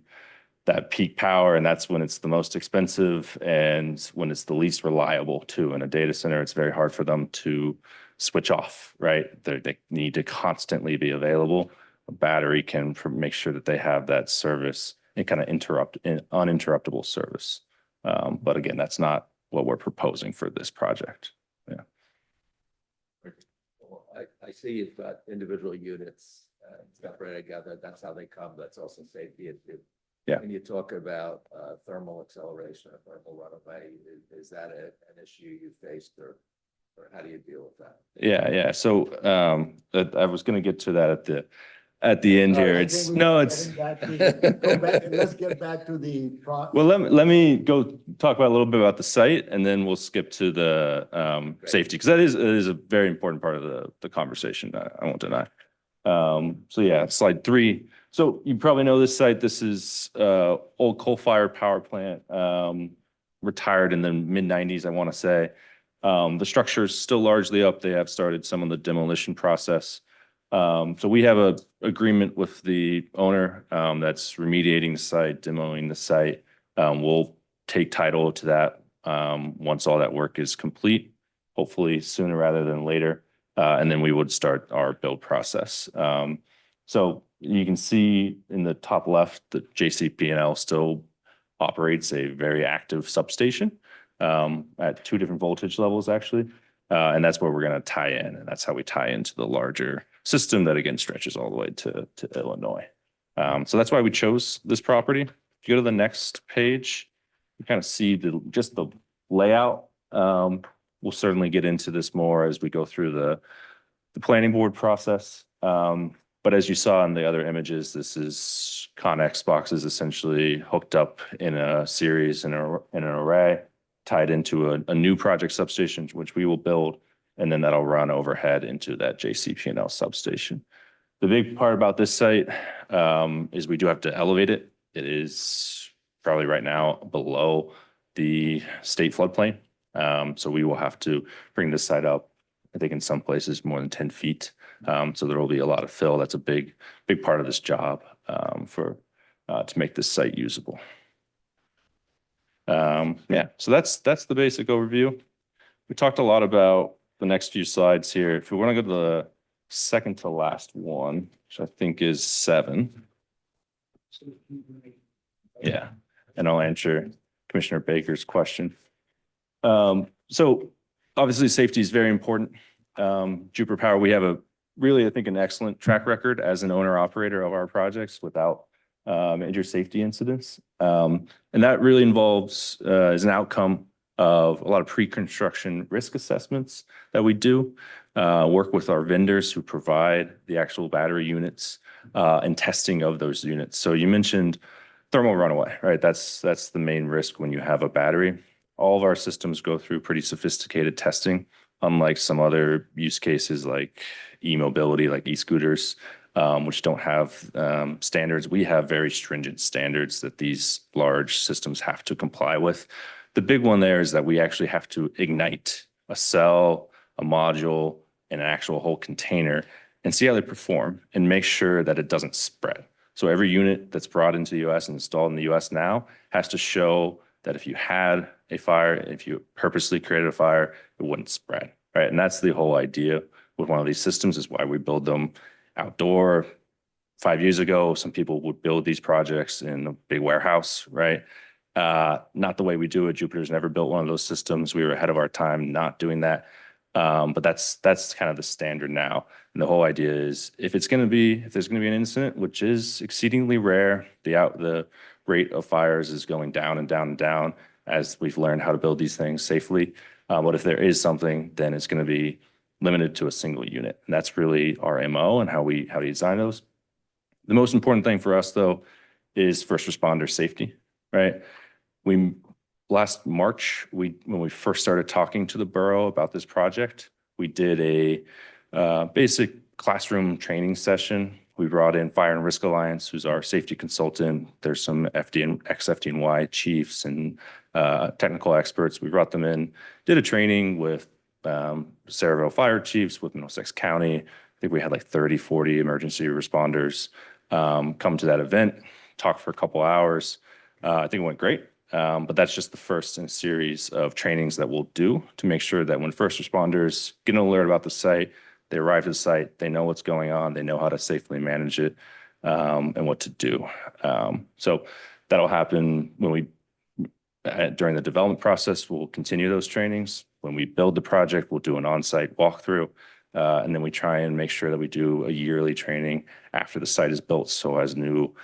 that peak power, and that's when it's the most expensive and when it's the least reliable too. In a data center, it's very hard for them to switch off, right? They need to constantly be available. A battery can make sure that they have that service and kind of uninterruptible service. But again, that's not what we're proposing for this project. Yeah. Well, I see you've got individual units separated together. That's how they come. That's also safety issue. Yeah. When you talk about thermal acceleration or thermal runaway, is that an issue you faced or how do you deal with that? Yeah. So I was going to get to that at the end here. It's no, it's. Let's get back to the. Well, let me go talk about a little bit about the site, and then we'll skip to the safety, because that is a very important part of the conversation. I won't deny. So yeah, slide 3. So you probably know this site. This is old coal-fired power plant, retired in the mid-90s, I want to say. The structure is still largely up. They have started some of the demolition process. So we have a agreement with the owner that's remediating the site, demoing the site. We'll take title to that once all that work is complete, hopefully sooner rather than later. And then we would start our build process. So you can see in the top left that JCP&L still operates a very active substation at 2 different voltage levels, actually. And that's where we're going to tie in. And that's how we tie into the larger system that, again, stretches all the way to Illinois. So that's why we chose this property. If you go to the next page, you kind of see just the layout. We'll certainly get into this more as we go through the planning board process. But as you saw in the other images, this is Connex boxes essentially hooked up in a series in an array, tied into a new project substation, which we will build, and then that'll run overhead into that JCP&L substation. The big part about this site is we do have to elevate it. It is probably right now below the state floodplain. So we will have to bring this site up, I think in some places more than 10 feet. So there will be a lot of fill. That's a big part of this job to make this site usable. Yeah, so that's the basic overview. We talked a lot about the next few slides here. If we want to go to the second to last one, which I think is 7. Yeah, and I'll answer Commissioner Baker's question. So obviously safety is very important. Jupiter Power, we have I think an excellent track record as an owner operator of our projects without major safety incidents. And that really involves is an outcome of a lot of pre-construction risk assessments that we do, work with our vendors who provide the actual battery units and testing of those units. So you mentioned thermal runaway, right? That's the main risk when you have a battery. All of our systems go through pretty sophisticated testing, unlike some other use cases like e-mobility, like e-scooters, which don't have standards. We have very stringent standards that these large systems have to comply with. The big one there is that we actually have to ignite a cell, a module, and an actual whole container and see how they perform and make sure that it doesn't spread. So every unit that's brought into the US and installed in the US now has to show that if you had a fire, if you purposely created a fire, it wouldn't spread, right? And that's the whole idea with one of these systems, is why we build them outdoor. 5 years ago, some people would build these projects in a big warehouse, right? Not the way we do it. Jupiter's never built one of those systems. We were ahead of our time not doing that. But that's kind of the standard now. And the whole idea is if there's going to be an incident, which is exceedingly rare, the rate of fires is going down and down and down as we've learned how to build these things safely. But if there is something, then it's going to be limited to a single unit. And that's really our MO and how we design those. The most important thing for us, though, is first responder safety, right? Last March, when we first started talking to the borough about this project, we did a basic classroom training session. We brought in Fire and Risk Alliance, who's our safety consultant. There's some ex-FDNY chiefs and technical experts. We brought them in, did a training with Saraville Fire Chiefs with Middlesex County. I think we had like 30, 40 emergency responders come to that event, talk for a couple hours. I think it went great. But that's just the first in a series of trainings that we'll do to make sure that when first responders get an alert about the site, they arrive to the site, they know what's going on, they know how to safely manage it, and what to do. So that'll happen when we, during the development process, we'll continue those trainings. When we build the project, we'll do an on-site walkthrough. And then we try and make sure that we do a yearly training after the site is built. So as new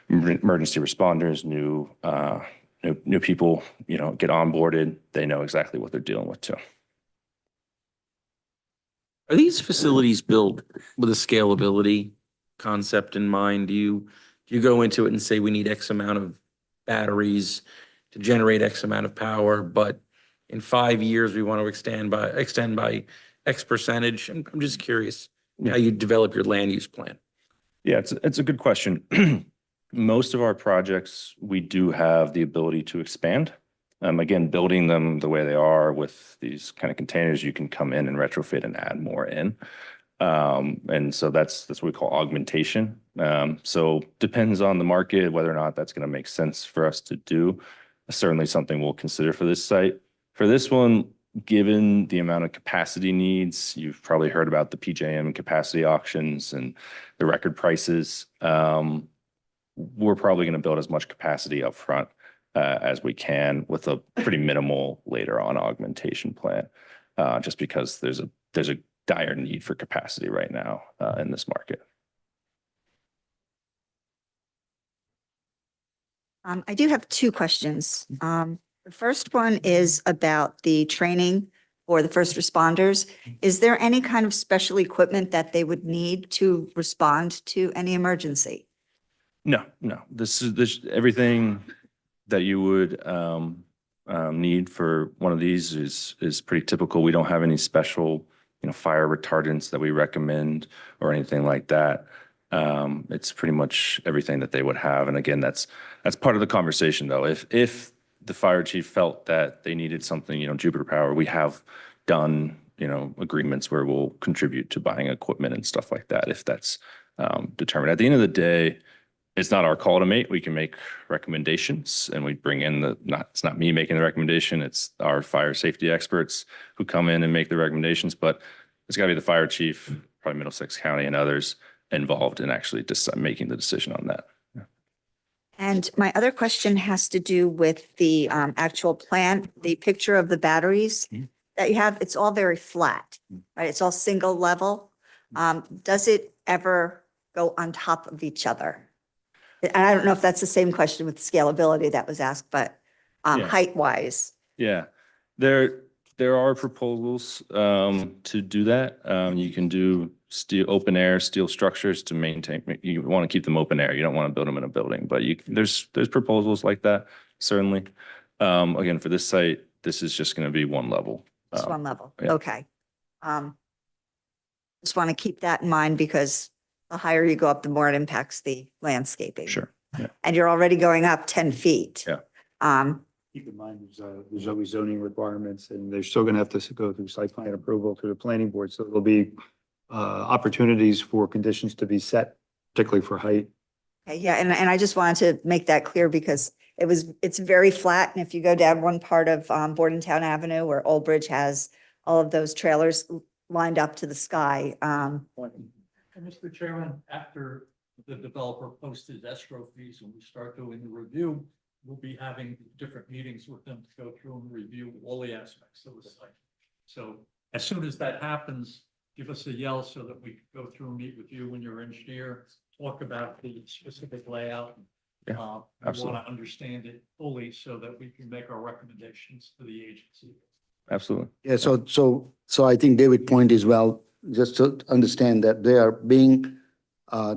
emergency responders, new people, get onboarded, they know exactly what they're dealing with too. Are these facilities built with a scalability concept in mind? Do you go into it and say we need X amount of batteries to generate X amount of power, but in 5 years we want to extend by X percentage? I'm just curious how you develop your land use plan. Yeah, it's a good question. Most of our projects, we do have the ability to expand. Again, building them the way they are with these kind of containers, you can come in and retrofit and add more in. And so that's what we call augmentation. So depends on the market, whether or not that's going to make sense for us to do. Certainly something we'll consider for this site. For this one, given the amount of capacity needs, you've probably heard about the PJM capacity auctions and the record prices. We're probably going to build as much capacity up front as we can with a pretty minimal later on augmentation plan, just because there's a dire need for capacity right now in this market. I do have two questions. The first one is about the training for the first responders. Is there any kind of special equipment that they would need to respond to any emergency? No. This everything that you would need for one of these is pretty typical. We don't have any special, fire retardants that we recommend or anything like that. It's pretty much everything that they would have. And again, that's part of the conversation though. If the fire chief felt that they needed something, Jupiter Power, we have done, agreements where we'll contribute to buying equipment and stuff like that if that's determined. At the end of the day, it's not our call to make. We can make recommendations and we bring in it's not me making the recommendation. It's our fire safety experts who come in and make the recommendations, but it's gotta be the fire chief, probably Middlesex County and others involved in actually making the decision on that. Yeah. And my other question has to do with the actual plan, the picture of the batteries that you have. It's all very flat, right? It's all single level. Does it ever go on top of each other? And I don't know if that's the same question with scalability that was asked, but Yeah. height wise. Yeah, there are proposals to do that. You can do open air steel structures to maintain. You want to keep them open air. You don't want to build them in a building, but there's proposals like that certainly. Again, for this site, this is just going to be one level. Just one level. yeah. Okay. Just want to keep that in mind because the higher you go up, the more it impacts the landscaping. Sure. Yeah. And you're already going up 10 feet. Yeah. Keep in mind, there's always zoning requirements and they're still gonna have to go through site plan approval through the planning board. So there'll be opportunities for conditions to be set, particularly for height. Okay, yeah, and I just wanted to make that clear because it's very flat. And if you go down one part of Bordentown Avenue where Old Bridge has all of those trailers lined up to the sky. Mr. Chairman, after the developer posts his escrow fees and we start doing the review, we'll be having different meetings with them to go through and review all the aspects of the site. So as soon as that happens, give us a yell so that we can go through and meet with you and your engineer, talk about the specific layout. Yeah, We want absolutely. to understand it fully so that we can make our recommendations to the agency. Absolutely. Yeah, so I think David's point is well, just to understand that they are being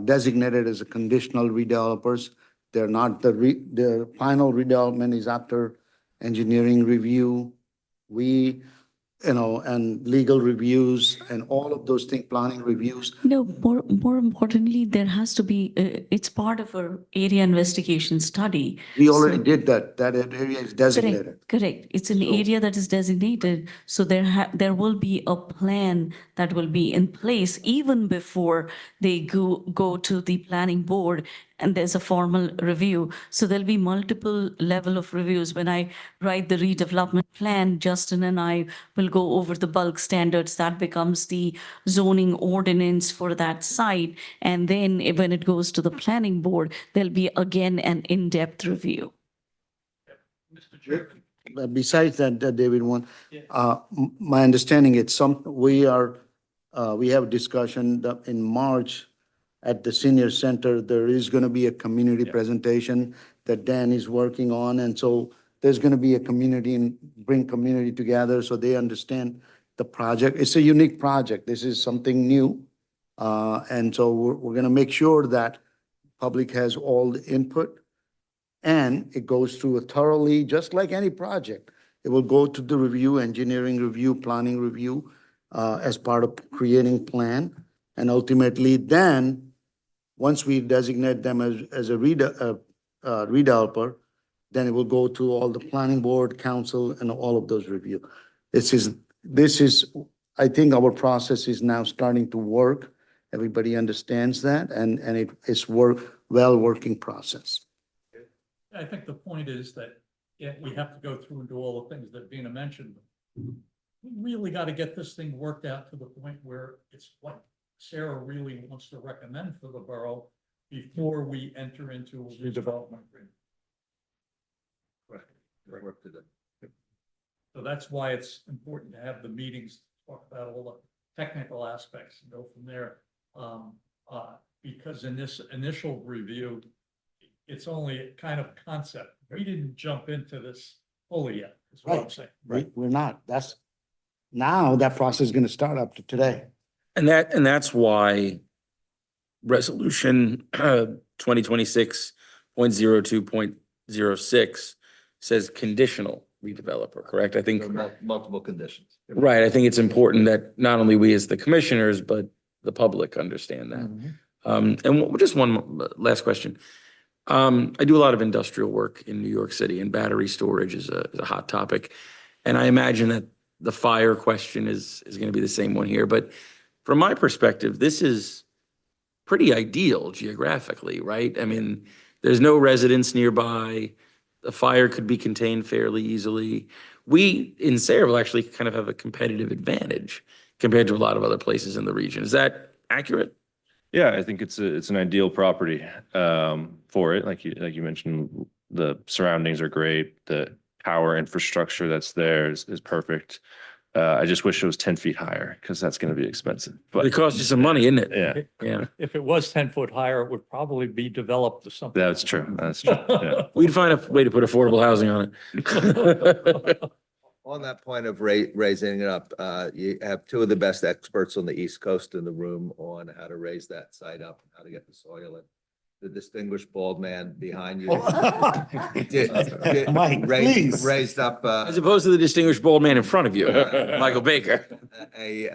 designated as a conditional redevelopers. They're not the final redevelopment is after engineering review. We and legal reviews and all of those things, planning reviews. No, more importantly, there has to be, it's part of our area investigation study. We already So- did that. That area is designated. Correct. It's an So- area that is designated, so there will be a plan that will be in place even before they go to the planning board and there's a formal review. So there'll be multiple level of reviews. When I write the redevelopment plan, Justin and I will go over the bulk standards. That becomes the zoning ordinance for that site. And then when it goes to the planning board, there'll be again an in-depth review. Mr. Chairman. Besides that, David, my understanding it's we have discussion that in March at the senior center, there is going to be a community presentation that Dan is working on. And so there's going to be a community and bring community together so they understand the project. It's a unique project. This is something new. And so we're going to make sure that public has all the input. And it goes through a thoroughly, just like any project. It will go to the review, engineering review, planning review, as part of creating plan. And ultimately then, once we designate them as a redeveloper, then it will go to all the planning board, council, and all of those review. This is, I think our process is now starting to work. Everybody understands that, and it's working process. I think the point is that we have to go through and do all the things that Vina mentioned. We really got to get this thing worked out to the point where it's what Sera really wants to recommend for the borough before we enter into a redevelopment agreement. Correct. Work to do. So that's why it's important to have the meetings, talk about all the technical aspects and go from there. Because in this initial review, it's only a kind of concept. We didn't jump into this fully yet, is what I'm saying. We're not. Now that process is going to start up to today. And that's why resolution 2026.02.06 says conditional redeveloper, correct? I think, Multiple conditions. right, I think it's important that not only we as the commissioners, but the public understand that. And just one last question. I do a lot of industrial work in New York City, and battery storage is a hot topic. And I imagine that the fire question is going to be the same one here. But from my perspective, this is pretty ideal geographically, right? I mean, there's no residence nearby. The fire could be contained fairly easily. We in Sera will actually kind of have a competitive advantage compared to a lot of other places in the region. Is that accurate? Yeah, I think it's an ideal property for it. Like you mentioned, the surroundings are great. The power infrastructure that's there is perfect. I just wish it was 10 feet higher because that's going to be expensive. But it costs you some money, isn't it? Yeah, Yeah. If it was 10 foot higher, it would probably be developed to something. that's true. That's true. Yeah. We'd find a way to put affordable housing on it. On that point of raising it up, you have two of the best experts on the East Coast in the room on how to raise that site up, how to get the soil in. The distinguished bald man behind you. Mike, please. Raised up As opposed to the distinguished bald man in front of you, Michael Baker. a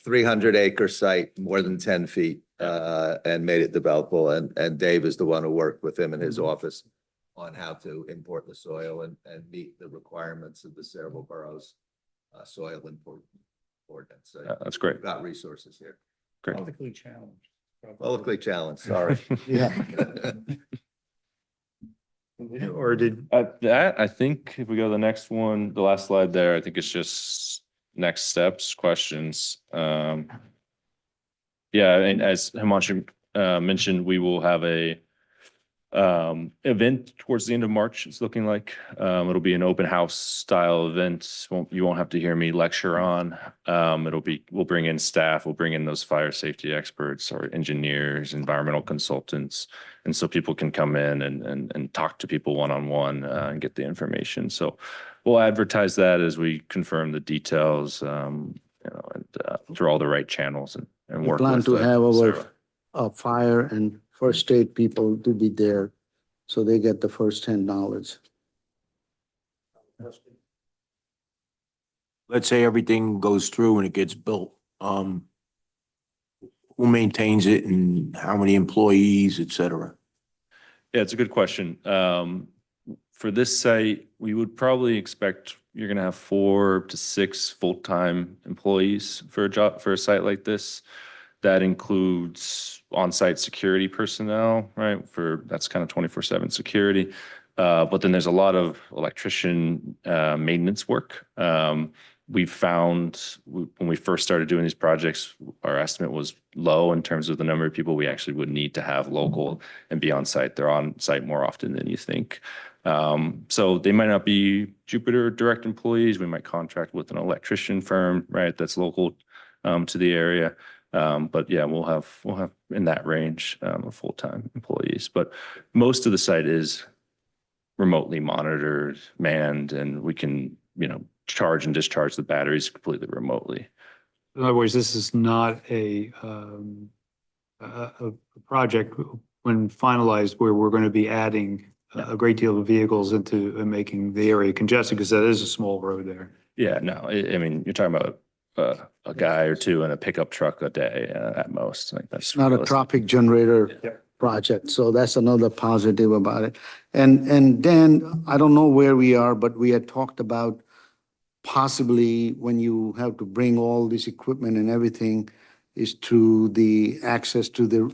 300-acre site, more than 10 feet, and made it developable. And Dave is the one who worked with him in his office on how to import the soil and meet the requirements of the several boroughs soil import ordinance. So That's great. we've got resources here. Great. Politically challenged. Publicly challenged, sorry. Yeah. Or did, That, I think if we go to the next one, the last slide there, I think it's just next steps, questions. Yeah, and as Himanshu mentioned, we will have a event towards the end of March, it's looking like. It'll be an open house style event. You won't have to hear me lecture on. We'll bring in staff, we'll bring in those fire safety experts or engineers, environmental consultants. And so people can come in and talk to people one-on-one and get the information. So we'll advertise that as we confirm the details, and through all the right channels and We work plan with to have Sera. our fire and first aid people to be there, so they get the first-hand knowledge. let's say everything goes through and it gets built, who maintains it and how many employees, et cetera? Yeah, it's a good question. For this site, we would probably expect you're gonna have 4 to 6 full-time employees for a job, for a site like this. That includes on-site security personnel, right? That's kind of 24/7 security. But then there's a lot of electrician, maintenance work. We found when we first started doing these projects, our estimate was low in terms of the number of people we actually would need to have local and be on site. They're on site more often than you think. So they might not be Jupiter direct employees. We might contract with an electrician firm, right? That's local to the area. But yeah, we'll have in that range of full-time employees. But most of the site is remotely monitored, manned, and we can, charge and discharge the batteries completely remotely. In other words, this is not a project when finalized where we're going to be adding a great deal of vehicles into making the area congested, because that is a small road there. Yeah, no, I mean, you're talking about a guy or two in a pickup truck a day at most. Like that's It's not a realistic. traffic generator project, so that's another positive about it. And Dan, I don't know where we are, but we had talked about possibly when you have to bring all this equipment and everything is through the access to the,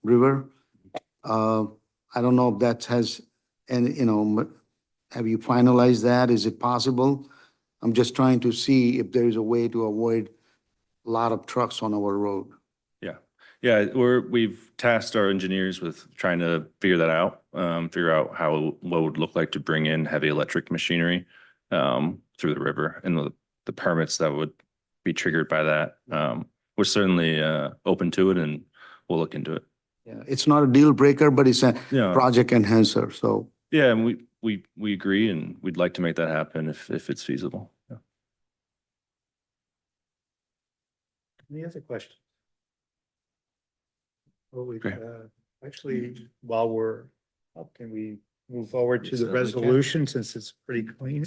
river. I don't know if that has, and, have you finalized that? Is it possible? I'm just trying to see if there is a way to avoid a lot of trucks on our road. Yeah, we've tasked our engineers with trying to figure that out, figure out what would look like to bring in heavy electric machinery through the river and the permits that would be triggered by that. We're certainly open to it and we'll look into it. Yeah, it's not a deal breaker, but it's a Yeah. project enhancer, so. Yeah, and we agree and we'd like to make that happen if it's feasible. Yeah. Any other questions? Well, Great. actually, while we're up, can we move forward to the Certainly can. resolution since it's pretty clean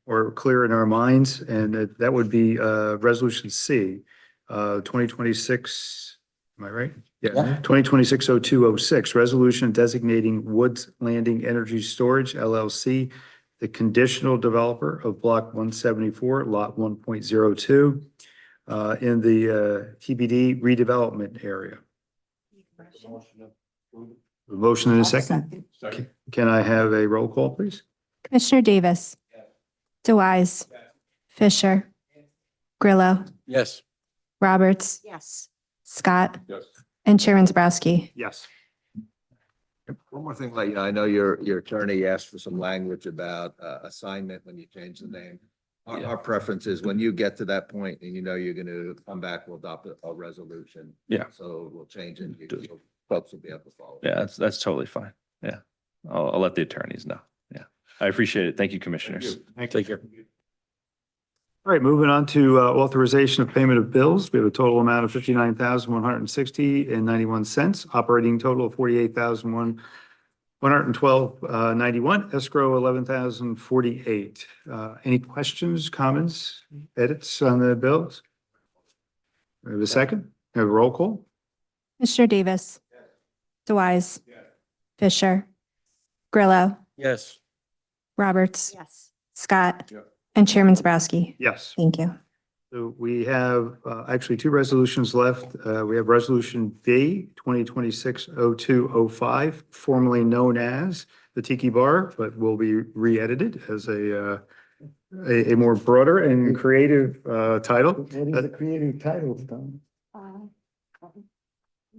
or clear in our minds? And that would be resolution C, 2026, am I right? Yeah. 2026-0206, resolution designating Woods Landing Energy Storage LLC, the conditional developer of block 174, lot 1.02, in the TBD redevelopment area. A motion in a second. Can I have a roll call, please? Commissioner Davis. DeWise. Fisher. Grillo. Yes. Roberts. Yes. Scott. Yes. And Chairman Zabrowski. Yes. One more thing, like, I know your attorney asked for some language about assignment when you change the name. Our preference is when you get to that point and you're going to come back, we'll adopt a resolution. Yeah. So we'll change it. So folks will be able to follow. Yeah, that's totally fine. Yeah. I'll let the attorneys know. Yeah. I appreciate it. Thank you, commissioners. Take care. All right, moving on to authorization of payment of bills. We have a total amount of $59,160.91, operating total of $48,112.91, escrow $11,048. Any questions, comments, edits on the bills? We have a second. We have a roll call. Commissioner Davis. DeWise. Fisher. Grillo. Yes. Roberts. Yes. Scott. Yeah. And Chairman Zabrowski. Yes. Thank you. So we have actually two resolutions left. We have Resolution B, 2026-0205, formerly known as the Tiki Bar, but will be re-edited as a more broader and creative title. What is the creative title, Tom? Come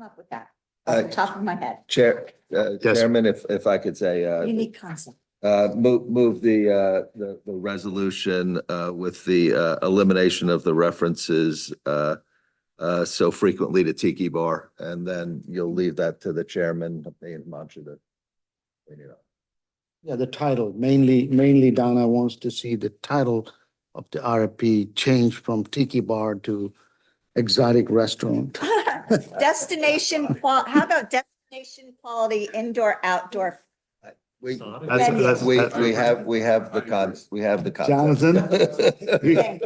up with that off the top of my head. Chairman, if I could say, Unique concept. move the resolution with the elimination of the references so frequently to Tiki Bar, and then you'll leave that to the chairman, and Mantra to clean it up. Yeah, the title, mainly Donna wants to see the title of the RFP change from Tiki Bar to Exotic Restaurant. How about destination quality indoor, outdoor We, That's- we have the concept. Jonathan? You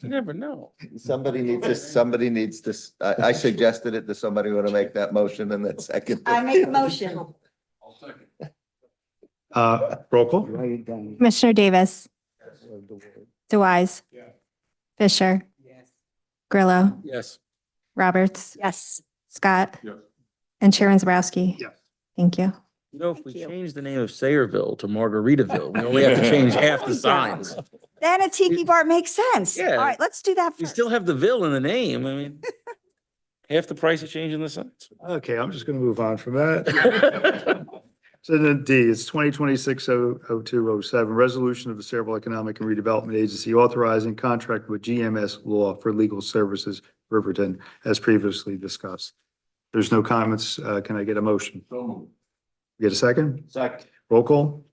never know. Somebody needs to, I suggested it. Does somebody want to make that motion and then second? I make a motion. Roll call? Write it down. Commissioner Davis, DeWise, Fisher, Grillo, Yes. Roberts, Yes. Scott, Yes. and Chairman Zabrowski. Yes. Thank you. You know, if we Thank you. change the name of Sayreville to Margaritaville, we only have to change half the signs. Then a tiki bar makes sense. Yeah. All right, let's do that We first. still have the Ville in the name. I mean, half the price of changing the signs. Okay, I'm just going to move on from that. So then D, it's 2026-0207, resolution of the Saraville Economic and Redevelopment Agency authorizing contract with GMS Law for legal services Riverton, as previously discussed. There's no comments. Can I get a motion? Get a second? Second. Roll call?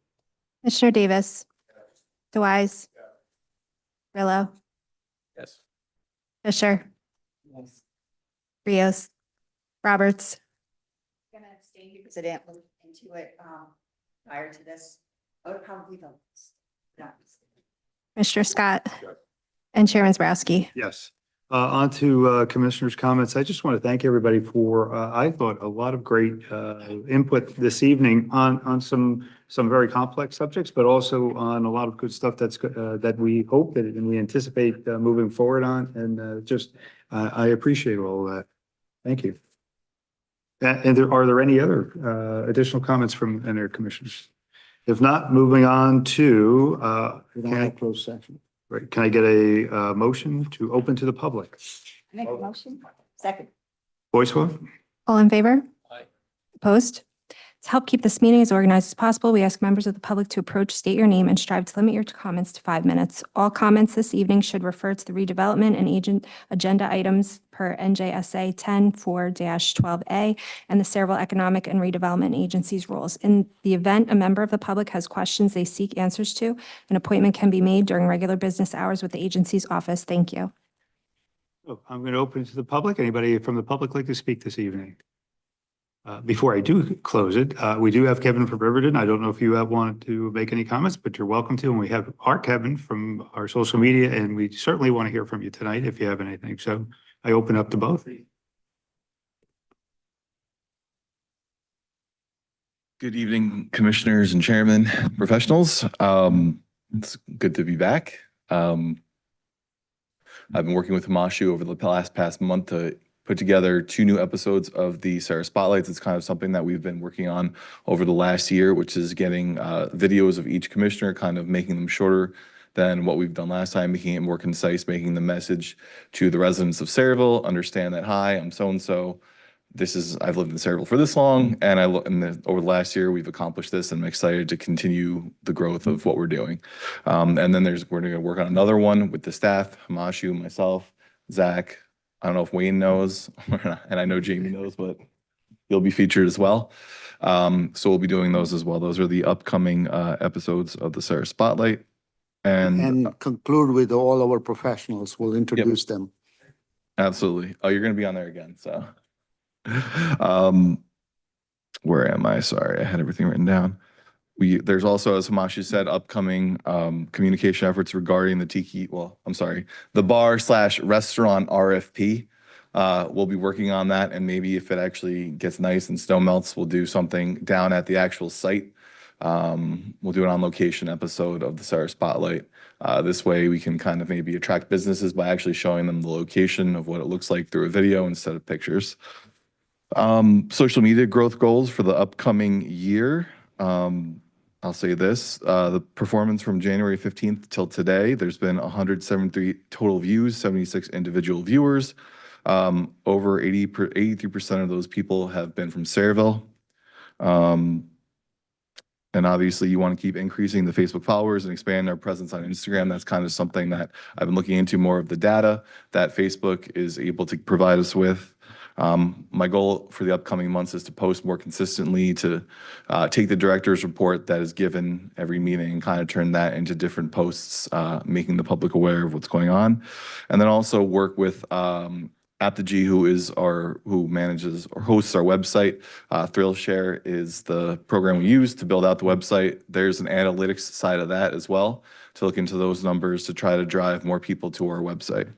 Commissioner Davis, DeWise, Grillo, Yes. Fisher, Rios, Roberts, Gonna abstain because I didn't look into it, prior to this. I would probably vote. Commissioner Scott, and Chairman Zabrowski. Yes. On to Commissioners' comments. I just want to thank everybody for, I thought, a lot of great input this evening on some very complex subjects, but also on a lot of good stuff that we hope that and we anticipate moving forward on. And I appreciate all of that. Thank you. And are there any other additional comments from any commissioners? If not, moving on to, We don't have closed session. right, can I get a motion to open to the public? I make a motion. Second. Voice vote? All in favor? Aye. Opposed? To help keep this meeting as organized as possible, we ask members of the public to approach, state your name, and strive to limit your comments to 5 minutes. All comments this evening should refer to the redevelopment and agenda items per NJSA 10-4-12A and the Saraville Economic and Redevelopment Agency's rules. In the event a member of the public has questions they seek answers to, an appointment can be made during regular business hours with the agency's office. Thank you. Oh, I'm going to open it to the public. Anybody from the public like to speak this evening? Before I do close it, we do have Kevin from Riverton. I don't know if you want to make any comments, but you're welcome to. And we have our Kevin from our social media, and we certainly want to hear from you tonight if you have anything. So I open up to both. Good evening, commissioners and chairman, professionals. It's good to be back. I've been working with Himashu over the past month to put together 2 new episodes of the Sera Spotlights. It's kind of something that we've been working on over the last year, which is getting videos of each commissioner, kind of making them shorter than what we've done last time, making it more concise, making the message to the residents of Saraville understand that, hi, I'm so-and-so. I've lived in Saraville for this long, and over the last year, we've accomplished this, and I'm excited to continue the growth of what we're doing. And then we're going to work on another one with the staff, Himashu, myself, Zach. I don't know if Wayne knows, and I know Jamie knows, but you'll be featured as well. So we'll be doing those as well. Those are the upcoming episodes of the Sera Spotlight. And conclude with all our professionals. We'll introduce them. Absolutely. Oh, you're going to be on there again, so. Where am I? Sorry, I had everything written down. There's also, as Himashu said, upcoming communication efforts regarding the bar/restaurant RFP. We'll be working on that, and maybe if it actually gets nice and snow melts, we'll do something down at the actual site. We'll do an on-location episode of the Sera Spotlight. This way we can kind of maybe attract businesses by actually showing them the location of what it looks like through a video instead of pictures. Social media growth goals for the upcoming year. I'll say this, the performance from January 15th till today, there's been 173 total views, 76 individual viewers. Over 83% of those people have been from Saraville. And obviously you want to keep increasing the Facebook followers and expand our presence on Instagram. That's kind of something that I've been looking into, more of the data that Facebook is able to provide us with. My goal for the upcoming months is to post more consistently, to take the director's report that is given every meeting and kind of turn that into different posts, making the public aware of what's going on. And then also work with Apogee, who manages or hosts our website. ThrillShare is the program we use to build out the website. There's an analytics side of that as well, to look into those numbers to try to drive more people to our website.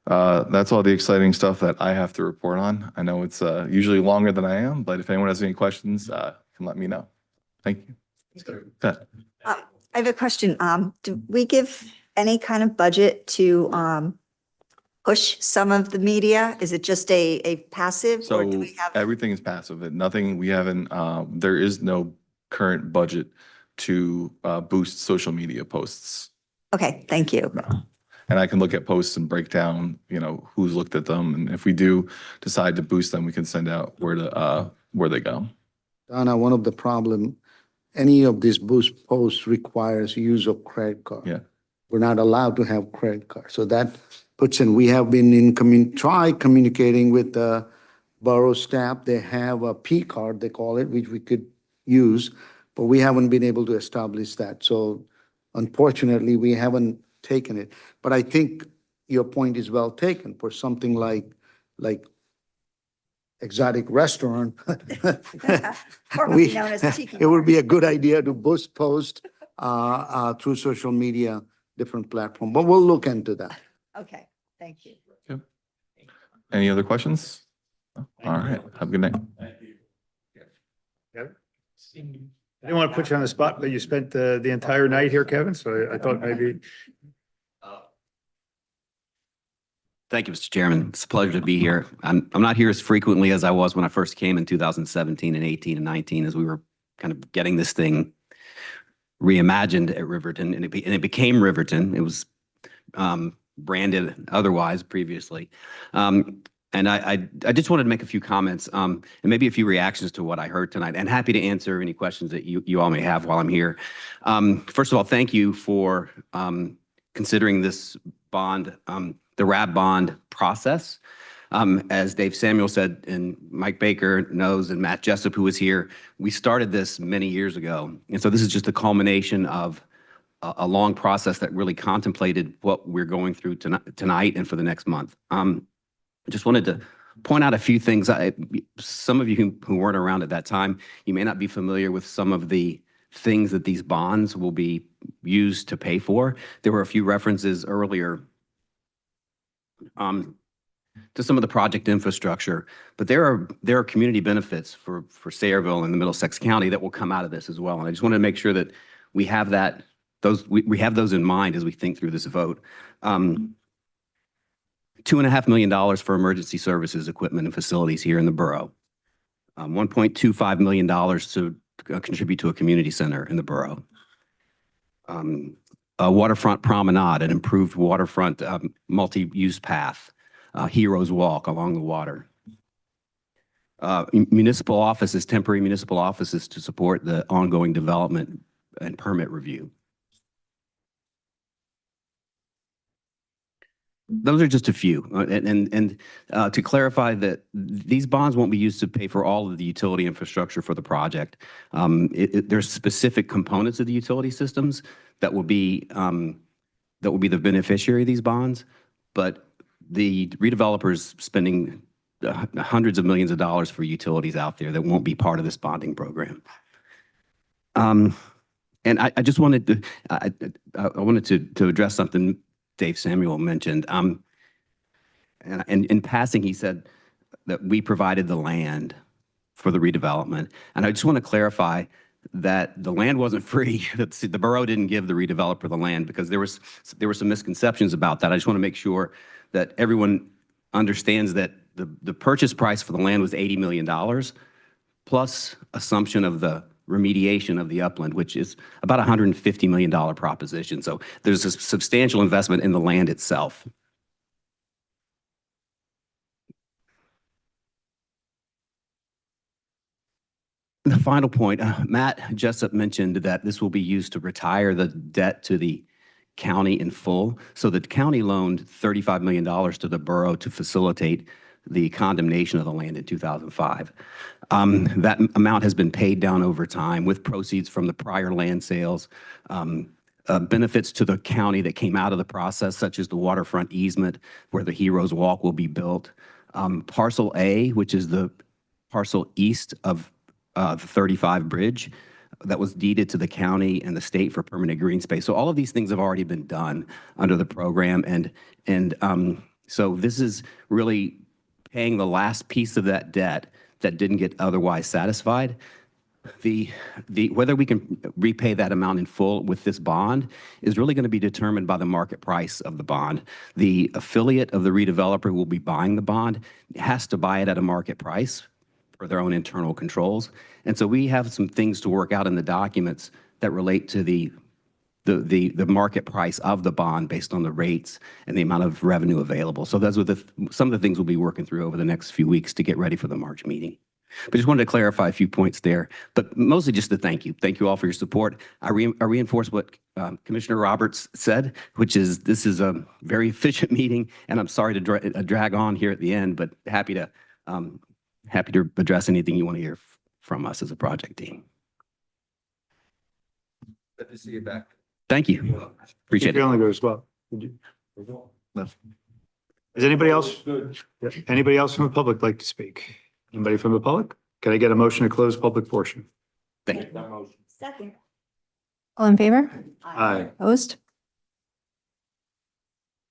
That's all the exciting stuff that I have to report on. I know it's usually longer than I am, but if anyone has any questions, can let me know. Thank you. I have a question. Do we give any kind of budget to push some of the media? Is it just a passive or do So we have? everything is passive. We haven't, there is no current budget to boost social media posts. Okay, thank you. And I can look at posts and break down, who's looked at them. And if we do decide to boost them, we can send out where they go. Donna, one of the problem, any of these boost posts requires use of credit card. Yeah. We're not allowed to have credit card. So that puts in, we have been try communicating with the borough staff. They have a P card, they call it, which we could use, but we haven't been able to establish that. So unfortunately, we haven't taken it. But I think your point is well taken for something like exotic restaurant. Formerly known as Tiki It would Bar. be a good idea to boost post through social media, different platform, but we'll look into that. Okay, thank you. Any other questions? All right. Have a good night. Kevin? I didn't want to put you on the spot, but you spent the entire night here, Kevin, so I thought maybe. Thank you, Mr. Chairman. It's a pleasure to be here. I'm not here as frequently as I was when I first came in 2017 and 18 and 19, as we were kind of getting this thing reimagined at Riverton, and it became Riverton. It was branded otherwise previously. And I just wanted to make a few comments and maybe a few reactions to what I heard tonight, and happy to answer any questions that you all may have while I'm here. First of all, thank you for considering this bond, the RAB bond process. As Dave Samuel said, and Mike Baker knows, and Matt Jessup, who was here, we started this many years ago. And so this is just a culmination of a long process that really contemplated what we're going through tonight and for the next month. I just wanted to point out a few things. Some of you who weren't around at that time, you may not be familiar with some of the things that these bonds will be used to pay for. There were a few references earlier to some of the project infrastructure, but there are community benefits for Sayreville and the Middlesex County that will come out of this as well. And I just wanted to make sure that we have we have those in mind as we think through this vote. $2.5 million for emergency services, equipment, and facilities here in the borough. $1.25 million to contribute to a community center in the borough. A waterfront promenade, an improved waterfront multi-use path, Heroes Walk along the water. Municipal offices, temporary municipal offices to support the ongoing development and permit review. Those are just a few. And to clarify that these bonds won't be used to pay for all of the utility infrastructure for the project. There's specific components of the utility systems that will be the beneficiary of these bonds, but the redevelopers spending hundreds of millions of dollars for utilities out there that won't be part of this bonding program. And I just wanted to, I wanted to address something Dave Samuel mentioned. And in passing, he said that we provided the land for the redevelopment. And I just want to clarify that the land wasn't free. The borough didn't give the redeveloper the land, because there were some misconceptions about that. I just want to make sure that everyone understands that the purchase price for the land was $80 million, plus assumption of the remediation of the upland, which is about $150 million proposition. So there's a substantial investment in the land itself. The final point, Matt Jessup mentioned that this will be used to retire the debt to the county in full. So the county loaned $35 million to the borough to facilitate the condemnation of the land in 2005. That amount has been paid down over time with proceeds from the prior land sales, benefits to the county that came out of the process, such as the waterfront easement where the Heroes Walk will be built, Parcel A, which is the parcel east of the 35 bridge, that was deeded to the county and the state for permanent green space. So all of these things have already been done under the program. So this is really paying the last piece of that debt that didn't get otherwise satisfied. Whether we can repay that amount in full with this bond is really going to be determined by the market price of the bond. The affiliate of the redeveloper who will be buying the bond has to buy it at a market price for their own internal controls. And so we have some things to work out in the documents that relate to the market price of the bond based on the rates and the amount of revenue available. So those are some of the things we'll be working through over the next few weeks to get ready for the March meeting. But just wanted to clarify a few points there, but mostly just to thank you. Thank you all for your support. I reinforce what Commissioner Roberts said, which is this is a very efficient meeting, and I'm sorry to drag on here at the end, but happy to address anything you want to hear from us as a project team. Good to see you back. Thank you. Appreciate it. Feeling good as well. No. Is anybody else? Anybody else from the public like to speak? Anybody from the public? Can I get a motion to close public portion? Thank you. Second. All in favor? Aye. Opposed?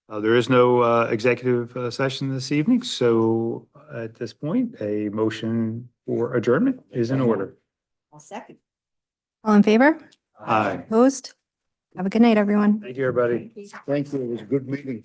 There is no executive session this evening, so at this point, a motion for adjournment is in order. I'll second. All in favor? Aye. Opposed? Have a good night, everyone. Thank you, everybody. Thank you. It was a good meeting.